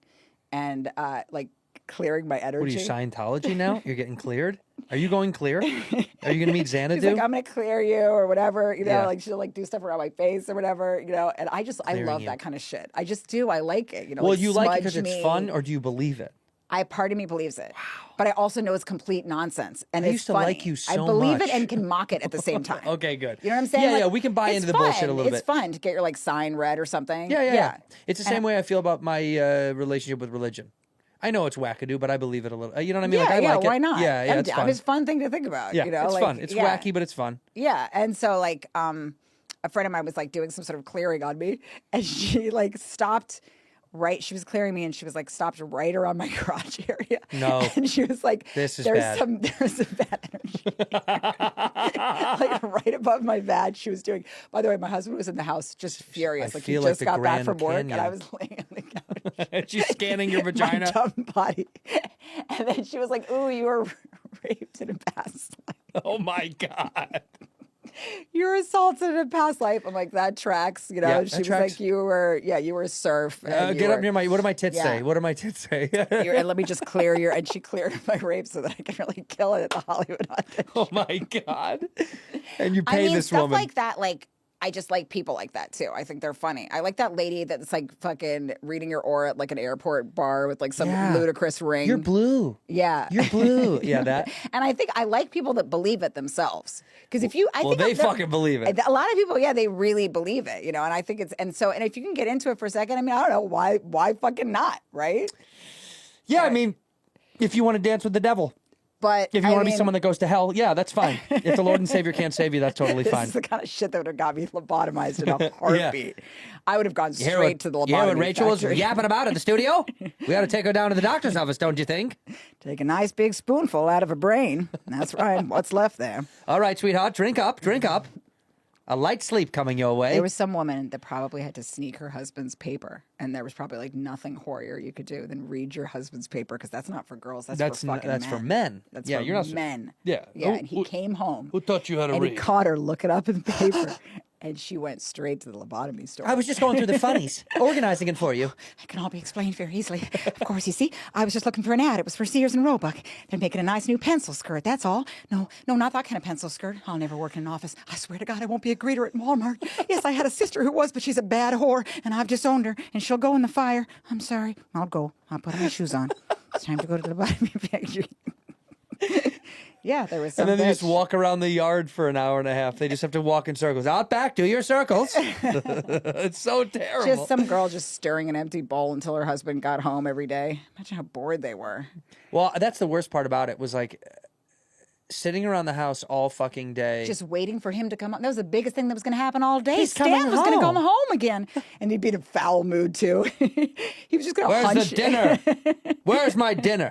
and like clearing my energy. What are you, Scientology now? You're getting cleared? Are you going clear? Are you going to meet Xanadu? She's like, I'm gonna clear you or whatever, Yeah. Like she'll like do stuff around my face or whatever, And I Clearing love you. that kind of shit. I just do. I like it, well, you like it smudge because it's me. fun, or do you believe it? Part of me believes it. Wow. But I also know it's complete nonsense. And I it's used to funny. like you so I believe much. it and can mock it at the same time. Okay, good. You know what I'm saying? Yeah, Like, yeah, we can buy it's into the fun. bullshit a little bit. It's fun to get your like sign read or something. Yeah. It's the And same way I feel about my relationship with religion. I know it's wackadoo, but I believe it a little. You know what I mean? Yeah, like, I like why it. not? Yeah, I'm it's down. fun. It's a fun thing to think about. Yeah, It's fun. It's wacky, but it's fun. Yeah, and so like a friend of mine was like doing some sort of clearing on me, and she like stopped. Right, she was clearing me, and she was like stopped right around my crotch area. No. And she was like, This is there's bad. some bad energy, like right above my vag." She was doing. By the way, my husband was in the house, just furious. I like he feel like just the got back Grand from work, Canyon. and I was laying on the couch. She's scanning your my vagina. dumb body, and then she was like, "Ooh, you were raped in a past life. Oh my God. You were assaulted in a past life." I'm like, "That tracks." Yeah, that she was tracks. like, "You were a serf." and you Get up were- near my. What do my tits Yeah. say? What do my tits say? and let me just clear your. And she cleared my rape so that I can really kill it at the Hollywood audition. Oh my God. And you I pay mean, this stuff woman. like that. Like, I just like people like that too. I think they're funny. I like that lady that's like fucking reading your aura at like an airport bar with like some Yeah. ludicrous ring. You're blue. Yeah. You're blue. Yeah, that. And I think I like people that believe it themselves. Because if you, I Well, think they that- fucking believe it. A lot of people, yeah, they really believe it, And I think it's, and if you can get into it for a second, I mean, I don't know why fucking not, right? Yeah, I mean, if you want to dance with the devil. But If you I want to be mean, someone that goes to hell, yeah, that's fine. If the Lord and Savior can't save you, that's totally this fine. is the kind of shit that would have got me lobotomized in a heartbeat. I would have gone You hear straight to the lobotomy You hear what Rachel was factory. yapping about at the studio? We got to take her down to the doctor's office, don't you think? Take a nice big spoonful out of a brain. That's right. What's left there? All right, sweetheart, drink up, drink up. A light sleep coming your way. There was some woman that probably had to sneak her husband's paper, and there was probably like nothing horrier you could do than read your husband's paper, because that's not for girls. That's for fucking that's men. for men. That's Yeah, for you're not men. Yeah. Yeah. And he came home. Who taught you how to And he read? caught her looking up in the paper. And she went straight to the lobotomy store. I was just going through the funnies, organizing it for you. It can all be explained very easily. Of course, you see, I was just looking for an ad. It was for Sears and Roebuck. They're making a nice new pencil skirt, that's all. No, not that kind of pencil skirt. I'll never work in an office. I swear to God, I won't be a greeter at Walmart. Yes, I had a sister who was, but she's a bad whore, and I've disowned her, and she'll go in the fire. I'm sorry. I'll go. I'll put my shoes on. It's time to go to the lobotomy factory. Yeah, there was some And then they just bitch. walk around the yard for an hour and a half. They just have to walk in circles. Out back, do your circles. It's so terrible. Just some girl just stirring an empty bowl until her husband got home every day. Imagine how bored they were. Well, that's the worst part about it was like sitting around the house all fucking day. Just waiting for him to come home. That was the biggest thing that was going to happen all day. He's Stan coming was going to come home. home again. And he'd be in a foul mood, too. He was just going to Where's hunch. the dinner? Where's my dinner?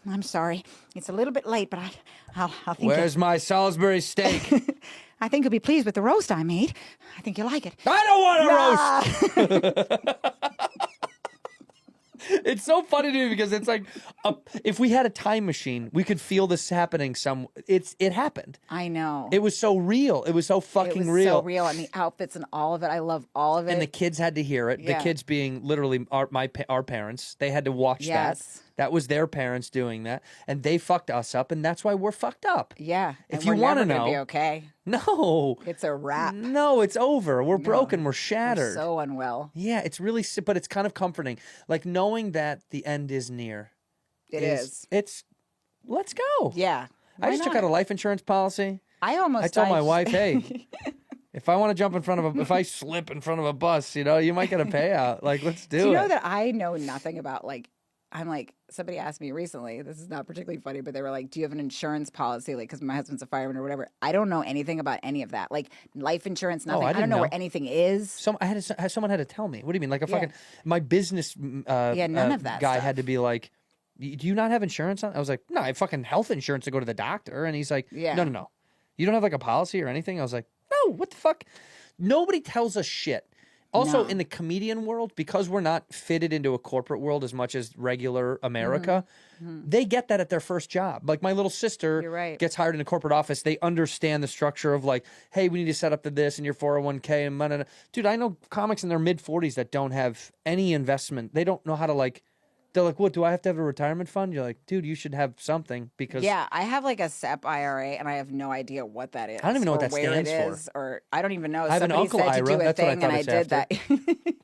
I'm sorry. It's a little bit late, but I'll think Where's my Salisbury steak? I think you'll be pleased with the roast I made. I think you'll like it. I don't want a roast. It's so funny to me because it's like, if we had a time machine, we could feel this happening. It happened. I know. It was so real. It was so fucking it was real. so real. And the outfits and all of it. I love all of it. And the kids had to hear it. Yeah. The kids being literally our parents. They had to watch Yes. that. That was their parents doing that, and they fucked us up, and that's why we're fucked up. Yeah. If and you we're want to never gonna know, be okay. no, It's a wrap. no, it's over. We're broken. We're We're shattered. so unwell. Yeah, it's really, but it's kind of comforting, like knowing that the end is near. It is. It's. Let's go. Yeah. I just took out a life insurance policy. I almost I told died. my wife, hey. If I want to jump in front of if I slip in front of a bus, you might get a payout. Like, let's do it. Do you know that I know nothing about, like, I'm like, somebody asked me recently, this is not particularly funny, but they were like, do you have an insurance policy? Like, because my husband's a fireman or whatever. I don't know anything about any of that. Like, life insurance, nothing. I I didn't don't know know. where anything is. Someone had to tell me. What do you mean? Like a Yeah. fucking my business none of that guy stuff. had to be like, do you not have insurance on? I was like, no, I have fucking health insurance to go to the doctor. And he's like, Yeah. no. You don't have like a policy or anything? I was like, no, what the fuck? Nobody tells us shit. Also, No. in the comedian world, because we're not fitted into a corporate world as much as regular America, they get that at their first job. Like my little sister You're right. gets hired in a corporate office. They understand the structure of like, hey, we need to set up this and your 401k and blah. Dude, I know comics in their mid-40s that don't have any investment. They don't know how to like. They're like, what, do I have to have a retirement fund? You're like, dude, you should have something because Yeah, I have like a SEP IRA, and I have no idea what that is. I don't even know what or that where stands it for. is, or I don't even know. I have an Somebody Uncle said to IRA. do a That's what I thing, thought and I it's did after. that.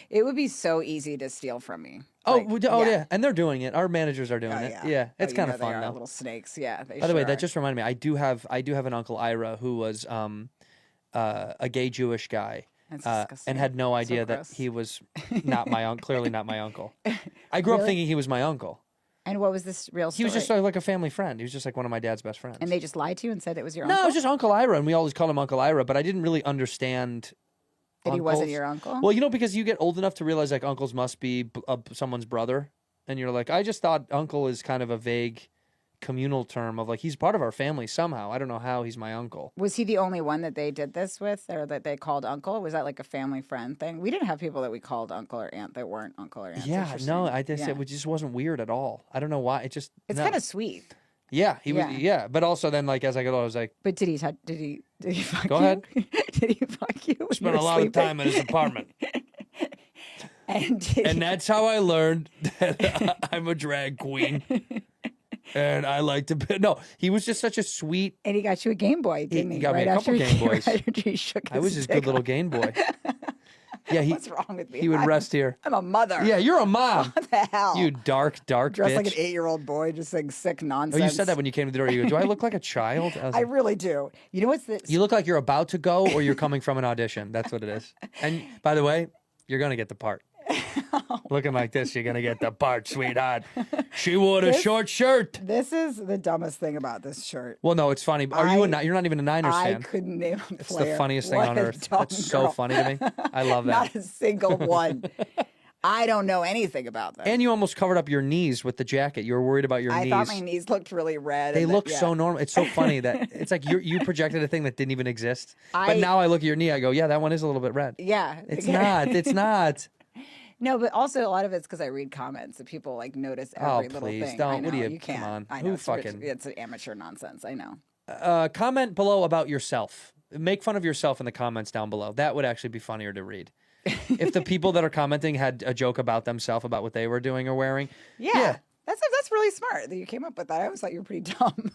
It would be so easy to steal from me. Oh, Like, yeah. And they're doing it. Our managers are doing Oh, it. yeah. Yeah, it's Oh, kind you of know they fun are though. little snakes. Yeah. They By the way, sure that are. just reminded me. I do have an Uncle Ira who was a gay Jewish guy. That's And disgusting. had no So idea that gross. he was not my uncle. Clearly not my uncle. I grew up Really? thinking he was my uncle. And what was this real story? He was just sort of like a family friend. He was just like one of my dad's best friends. And they just lied to you and said it was your no, uncle? it was just Uncle Ira, and we always called him Uncle Ira. But I didn't really understand That he wasn't uncles. your uncle? Well, because you get old enough to realize like uncles must be someone's brother, and you're like, I just thought uncle is kind of a vague communal term of like he's part of our family somehow. I don't know how he's my uncle. Was he the only one that they did this with, or that they called uncle? Was that like a family friend thing? We didn't have people that we called uncle or aunt that weren't uncle or aunt. Yeah, no, I just it just wasn't weird at all. I don't know why. It just It's no. kind of sweet. Yeah, he was. Yeah. Yeah, but also then like as I got older, I was like, But did he fuck Go you? ahead. Did he fuck you? when you spent were a lot of sleeping? time in his apartment, And, did and he- that's how I learned that I'm a drag queen. And I like to. No, he was just such a sweet. and he got you a Game Boy, didn't he? got me a couple after Game Boys. Right after he shook I was his dick good little off. Game Boy. Yeah, What's wrong with me? he would rest here. I'm a mother. Yeah, you're a mom. What the hell? You dark dressed bitch. like an 8-year-old boy, just saying sick Oh, nonsense. you said that when you came to the door. You go, do I look like a child? I was I like, really do. You know what's this? you look like you're about to go or you're coming from an audition. That's what it is. And by the way, you're going to get the part. Looking like this, you're going to get the part, sweetheart. She wore a short shirt. This is the dumbest thing about this shirt. Well, no, it's funny. Are you you're not even a Niners I fan? couldn't name a It's player. the funniest thing What on a earth. dumb That's so girl. funny to me. I love that. Not a single one. I don't know anything about them. And you almost covered up your knees with the jacket. You were worried about your I knees. thought my knees looked really red. They and look yeah. so normal. It's so funny that it's like you projected a thing that didn't even exist. But I- now I look at your knee, I go, yeah, that one is a little bit red. Yeah. It's not. It's not. No, but also a lot of it's because I read comments that people like notice Oh, every little please, thing. don't. I What know, do you- you can't. come on. I Who know. It's fucking- it's an amateur nonsense. I know. Comment below about yourself. make fun of yourself in the comments down below. That would actually be funnier to read. If the people that are commenting had a joke about themselves, about what they were doing or wearing. Yeah. That's really smart that you came up with that. I always thought you were pretty dumb.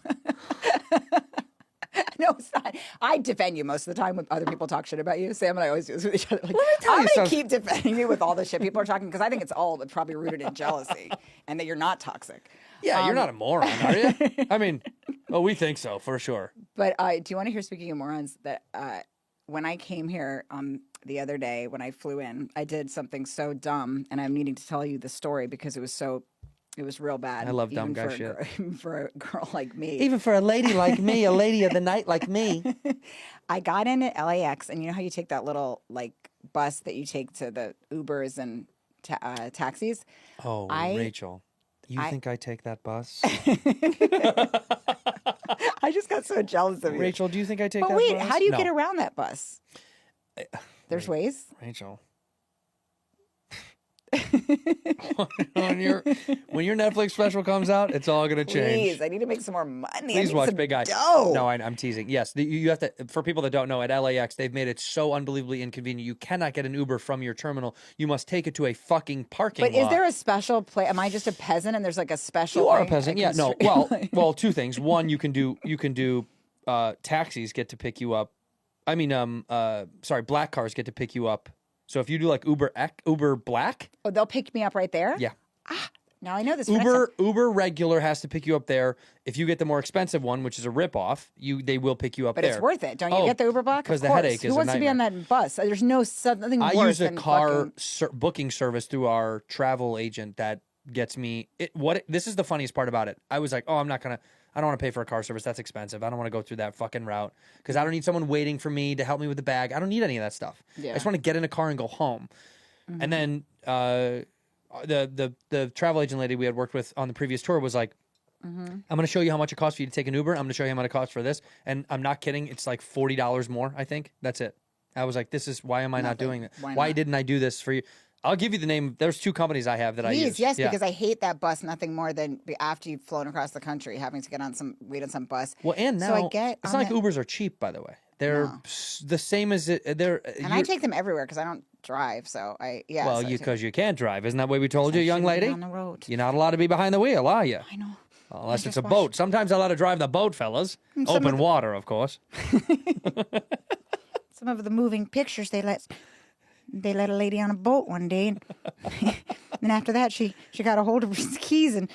No, it's not. I defend you most of the time when other people talk shit about you. Sam and I always do this with each other. Like, I'm going to keep defending you with all the shit people are talking because I think it's all probably rooted in jealousy and that you're not toxic. Yeah, you're not a moron, are you? I mean, well, we think so, for sure. But do you want to hear, speaking of morons, that when I came here the other day, when I flew in, I did something so dumb, and I'm needing to tell you the story because it was real bad. I love dumb even guy for shit. For a girl like me. Even for a lady like me, a lady of the night like me. I got in at LAX, and you know how you take that little like bus that you take to the Ubers and taxis? Oh, Rachel, you think I take that bus? I just got so jealous of you. Rachel, do you think I take that But bus? wait, how do you No. get around that bus? There's ways. Rachel. when your Netflix special comes out, it's all gonna change. Please, I need to make some more money. I Please need watch some Big Eye. dough. No, I'm teasing. Yes, you have to. For people that don't know, at LAX, they've made it so unbelievably inconvenient. You cannot get an Uber from your terminal. You must take it to a fucking parking lot. But is there a special place? Am I just a peasant and there's like a special? You are a thing peasant. I Yeah. can No. straight- Well, two things. One, you can do taxis get to pick you up. I mean, black cars get to pick you up. So if you do like Uber Black, Oh, they'll pick me up right there. yeah. Now I know this. for next time. Uber regular has to pick you up there. If you get the more expensive one, which is a ripoff, they will pick you up But there. it's worth it. Don't you get the Uber Black? Because Of the course. headache is Who a wants to be on nightmare. that bus? There's nothing I worse use a than car fucking- booking service through our travel agent that gets me. This is the funniest part about it. I was like, oh, I don't want to pay for a car service. That's expensive. I don't want to go through that fucking route because I don't need someone waiting for me to help me with the bag. I don't need any of that stuff. Yeah. I just want to get in a car and go home. Mm-hmm. And then the travel agent lady we had worked with on the previous tour was like, Mm-hmm. I'm going to show you how much it costs for you to take an Uber. I'm going to show you how much it costs for this. And I'm not kidding. It's like $40 more, I think. That's it. I was like, why am I not doing that? Why didn't I do this for you? I'll give you the name. There's 2 companies I have that I use. Please, yes, Yeah. because I hate that bus nothing more than after you've flown across the country, having to wait on some bus. Well, and now, so I get it's on not like the- Ubers are cheap, by the way. They're the same as they're. And I take them everywhere because I don't drive. So Well, because you can't drive. Isn't that what we told you, young shouldn't be lady? on the road. You're not allowed to be behind the wheel, are you? I know. Unless I it's a just boat. Sometimes they're allowed to drive the boat, fellas. Open water, of course. Some of the moving pictures they let a lady on a boat one day, and then after that she got a hold of his keys and.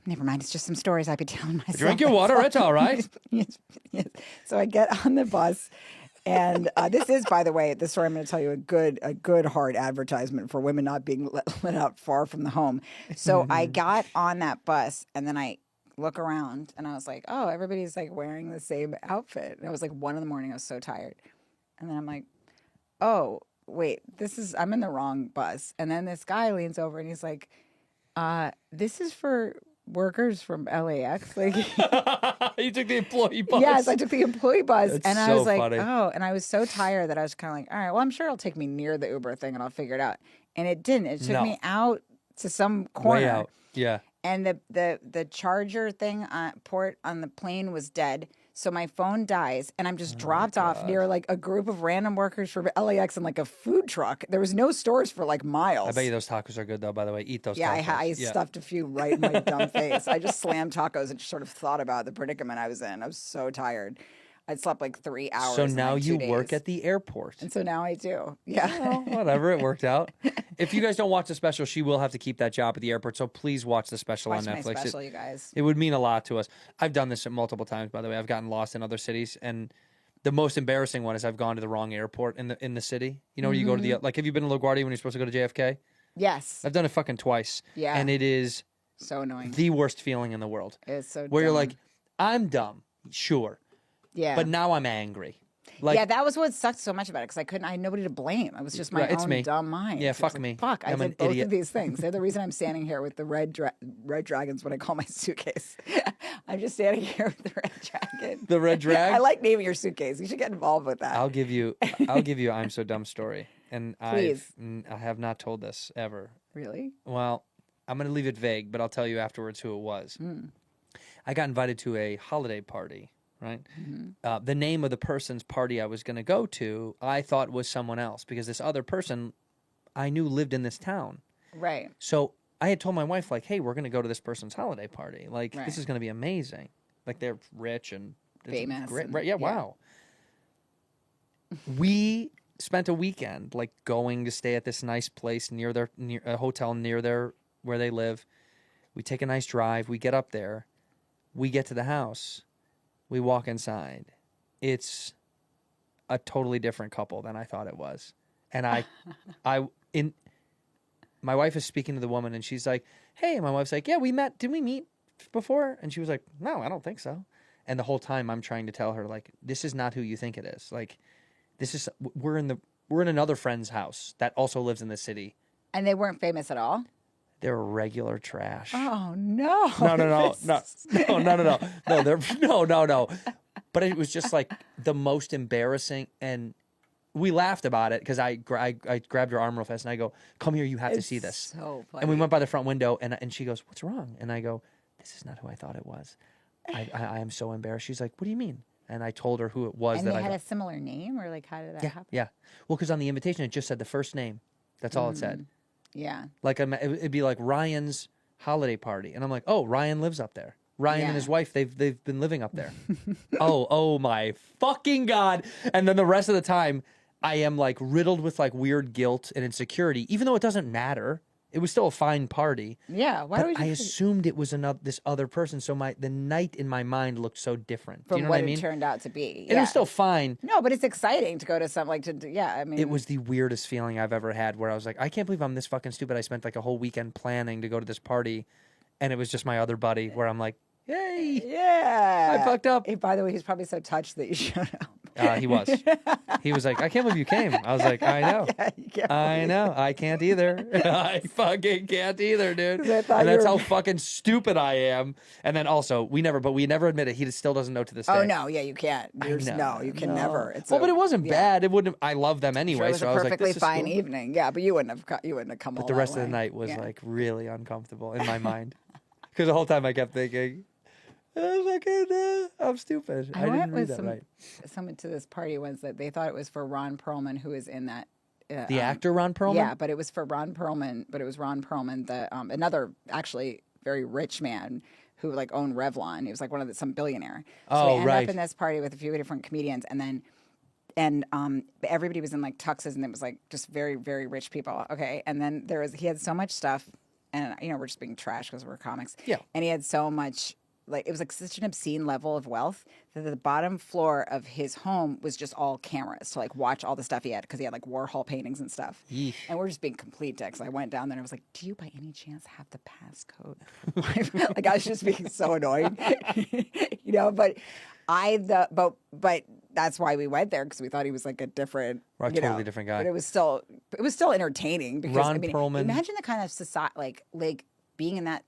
Never mind. It's just some stories I'd be telling myself. Drink your water. It's all right. yes. So I get on the bus, and this is, by the way, the story I'm going to tell you a good hard advertisement for women not being let out far from the home. So I got on that bus, and then I look around, and I was like, oh, everybody's like wearing the same outfit. And it was like 1 a.m. I was so tired, and then I'm like, oh wait, I'm in the wrong bus. And then this guy leans over, and he's like, this is for workers from LAX. Like, You took the employee bus. yes, I took the employee bus. That's and I so was like, funny. oh, and I was so tired that I was kind of like, all right, well, I'm sure it'll take me near the Uber thing and I'll figure it out. And it didn't. It took No. me out to some corner. Way out. Yeah. And the charger thing port on the plane was dead. So my phone dies, and I'm just dropped off near like a group of random workers from LAX in like a food truck. There was no stores for like miles. I bet you those tacos are good, though, by the way. Eat those Yeah, tacos. I stuffed a few right in my dumb face. I just slammed tacos and just sort of thought about the predicament I was in. I was so tired. I'd slept like 3 hours. So in, now like, 2 you days. work at the airport. And so now I do. Yeah. Well, whatever, it worked out. If you guys don't watch the special, she will have to keep that job at the airport. So please watch the special Watch on my Netflix. special, you guys. It would mean a lot to us. I've done this multiple times, by the way. I've gotten lost in other cities, and the most embarrassing one is I've gone to the wrong airport in the city. You know, where you go to the have you been to LaGuardia when you're supposed to go to JFK? Yes. I've done it fucking twice. Yeah. And it is So annoying. the worst feeling in the world. It's so Where you're dumb. like, I'm dumb, sure, yeah. but now I'm angry. Like, yeah, that was what sucked so much about it because I had nobody to blame. I was just my Right, it's own me. dumb mind. Yeah, It was fuck like, me. Fuck, I I'm an did both idiot. of these things. They're the reason I'm standing here with the red dragons when I call my suitcase. I'm just standing here with the red dragon. The red drag? I like naming your suitcase. You should get involved with that. I'll give you I'm so dumb story. And I have not told this ever. Really? Well, I'm going to leave it vague, but I'll tell you afterwards who it was. I got invited to a holiday party, right? The name of the person's party I was going to go to, I thought was someone else because this other person I knew lived in this town. Right. So I had told my wife, like, hey, we're going to go to this person's holiday party. Like, Right. this is going to be amazing. Like, they're rich and it's Famous Great. and- Right, yeah, yeah. wow. We spent a weekend, like, going to stay at this nice place near a hotel near where they live. We take a nice drive. We get up there. We get to the house. We walk inside. It's a totally different couple than I thought it was. And my wife is speaking to the woman and she's like, hey, and my wife's like, yeah, we met. Did we meet before? And she was like, no, I don't think so. And the whole time I'm trying to tell her, like, this is not who you think it is. Like, this is, we're in another friend's house that also lives in the city. And they weren't famous at all? They're regular trash. Oh, no. No. No. But it was just like the most embarrassing, and we laughed about it because I grabbed her arm real fast and I go, "Come here, you have to see this." So funny. And we went by the front window, and she goes, "What's wrong?" And I go, "This is not who I thought it was. I am so embarrassed." She's like, "What do you mean?" And I told her who it was. And that they I had go, a similar name, or like how did that happen? yeah. Well, because on the invitation it just said the first name. That's all it said. Yeah. Like it'd be like Ryan's holiday party, and I'm like, "Oh, Ryan lives up there. Ryan Yeah. and his wife, they've been living up there." oh my fucking God. And then the rest of the time I am like riddled with like weird guilt and insecurity, even though it doesn't matter. It was still a fine party. Yeah. Why But would you I assumed it was this other person, so the night in my mind looked so different. Do from you know what what I mean? it turned out to be? And it was still fine. No, but it's exciting to go to something like I mean, It was the weirdest feeling I've ever had where I was like, I can't believe I'm this fucking stupid. I spent like a whole weekend planning to go to this party, and it was just my other buddy where I'm like, yay. Yeah. I fucked up. Hey, by the way, he's probably so touched that you showed up. He was. He was like, I can't believe you came. I was like, I know. I know. I can't either. I fucking can't either, dude. I thought And you that's were- how fucking stupid I am. And then also, we never admit it. He still doesn't know to this day. Oh no, yeah, you can't. know, You can never. It's Well, but it wasn't bad. It wouldn't. I love them Sure, anyway. it was so a I was like, perfectly this is fine cool. evening. Yeah, but you wouldn't have come. But all the that rest of the way. night was Yeah. like really uncomfortable in my mind. Because the whole time I kept thinking, I'm stupid. I went didn't read with that right. someone to this party once that they thought it was for Ron Perlman, who is in that. The actor Ron Perlman? Yeah, but it was for Ron Perlman. But it was Ron Perlman, the another actually very rich man who like owned Revlon. He was like some billionaire. So Oh, we ended right. up in this party with a few different comedians, and everybody was in like tuxes, and it was like just very, very rich people. Okay, and then he had so much stuff, and we're just being trash because we're comics. Yeah. And he had so much. Like it was like such an obscene level of wealth that the bottom floor of his home was just all cameras to like watch all the stuff he had because he had like Warhol paintings and stuff. Yeesh. And we're just being complete dicks. I went down there and I was like, "Do you by any chance have the passcode?" Like I was just being so annoyed, But but that's why we went there because we thought he was like a different, Or a totally different guy. But it was still entertaining because Ron Perlman. imagine the kind of society like being in that.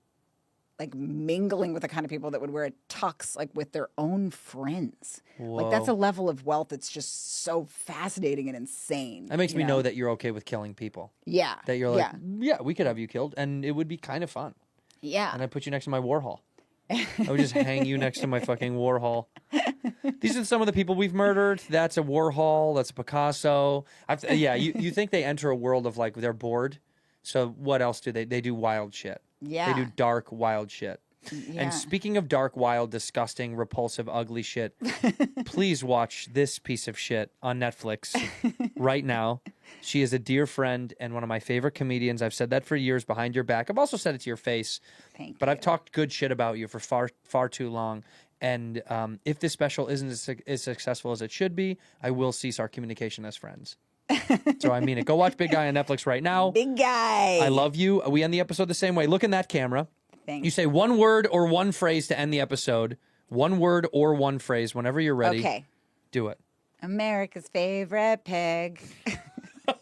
Like mingling with the kind of people that would wear a tux like with their own friends. Like that's a level of wealth that's just so fascinating and insane. That makes me know that you're okay with killing people. Yeah. That you're like, yeah, we could have you killed, and it would be kind of fun. Yeah. And I'd put you next to my Warhol. I would just hang you next to my fucking Warhol. These are some of the people we've murdered. That's a Warhol. That's a Picasso. You think they enter a world of like they're bored. So what else do they do? Wild shit. Yeah. They do dark, wild shit. Yeah. And speaking of dark, wild, disgusting, repulsive, ugly shit, please watch this piece of shit on Netflix right now. She is a dear friend and one of my favorite comedians. I've said that for years behind your back. I've also said it to your face. Thank But you. I've talked good shit about you for far, far too long. And if this special isn't as successful as it should be, I will cease our communication as friends. So I mean it. Go watch Big Guy on Netflix right now. Big guy. I love you. We end the episode the same way. Look in that camera. Thanks. You say one word or one phrase to end the episode. One word or one phrase whenever you're ready. Okay. Do it. America's favorite pig.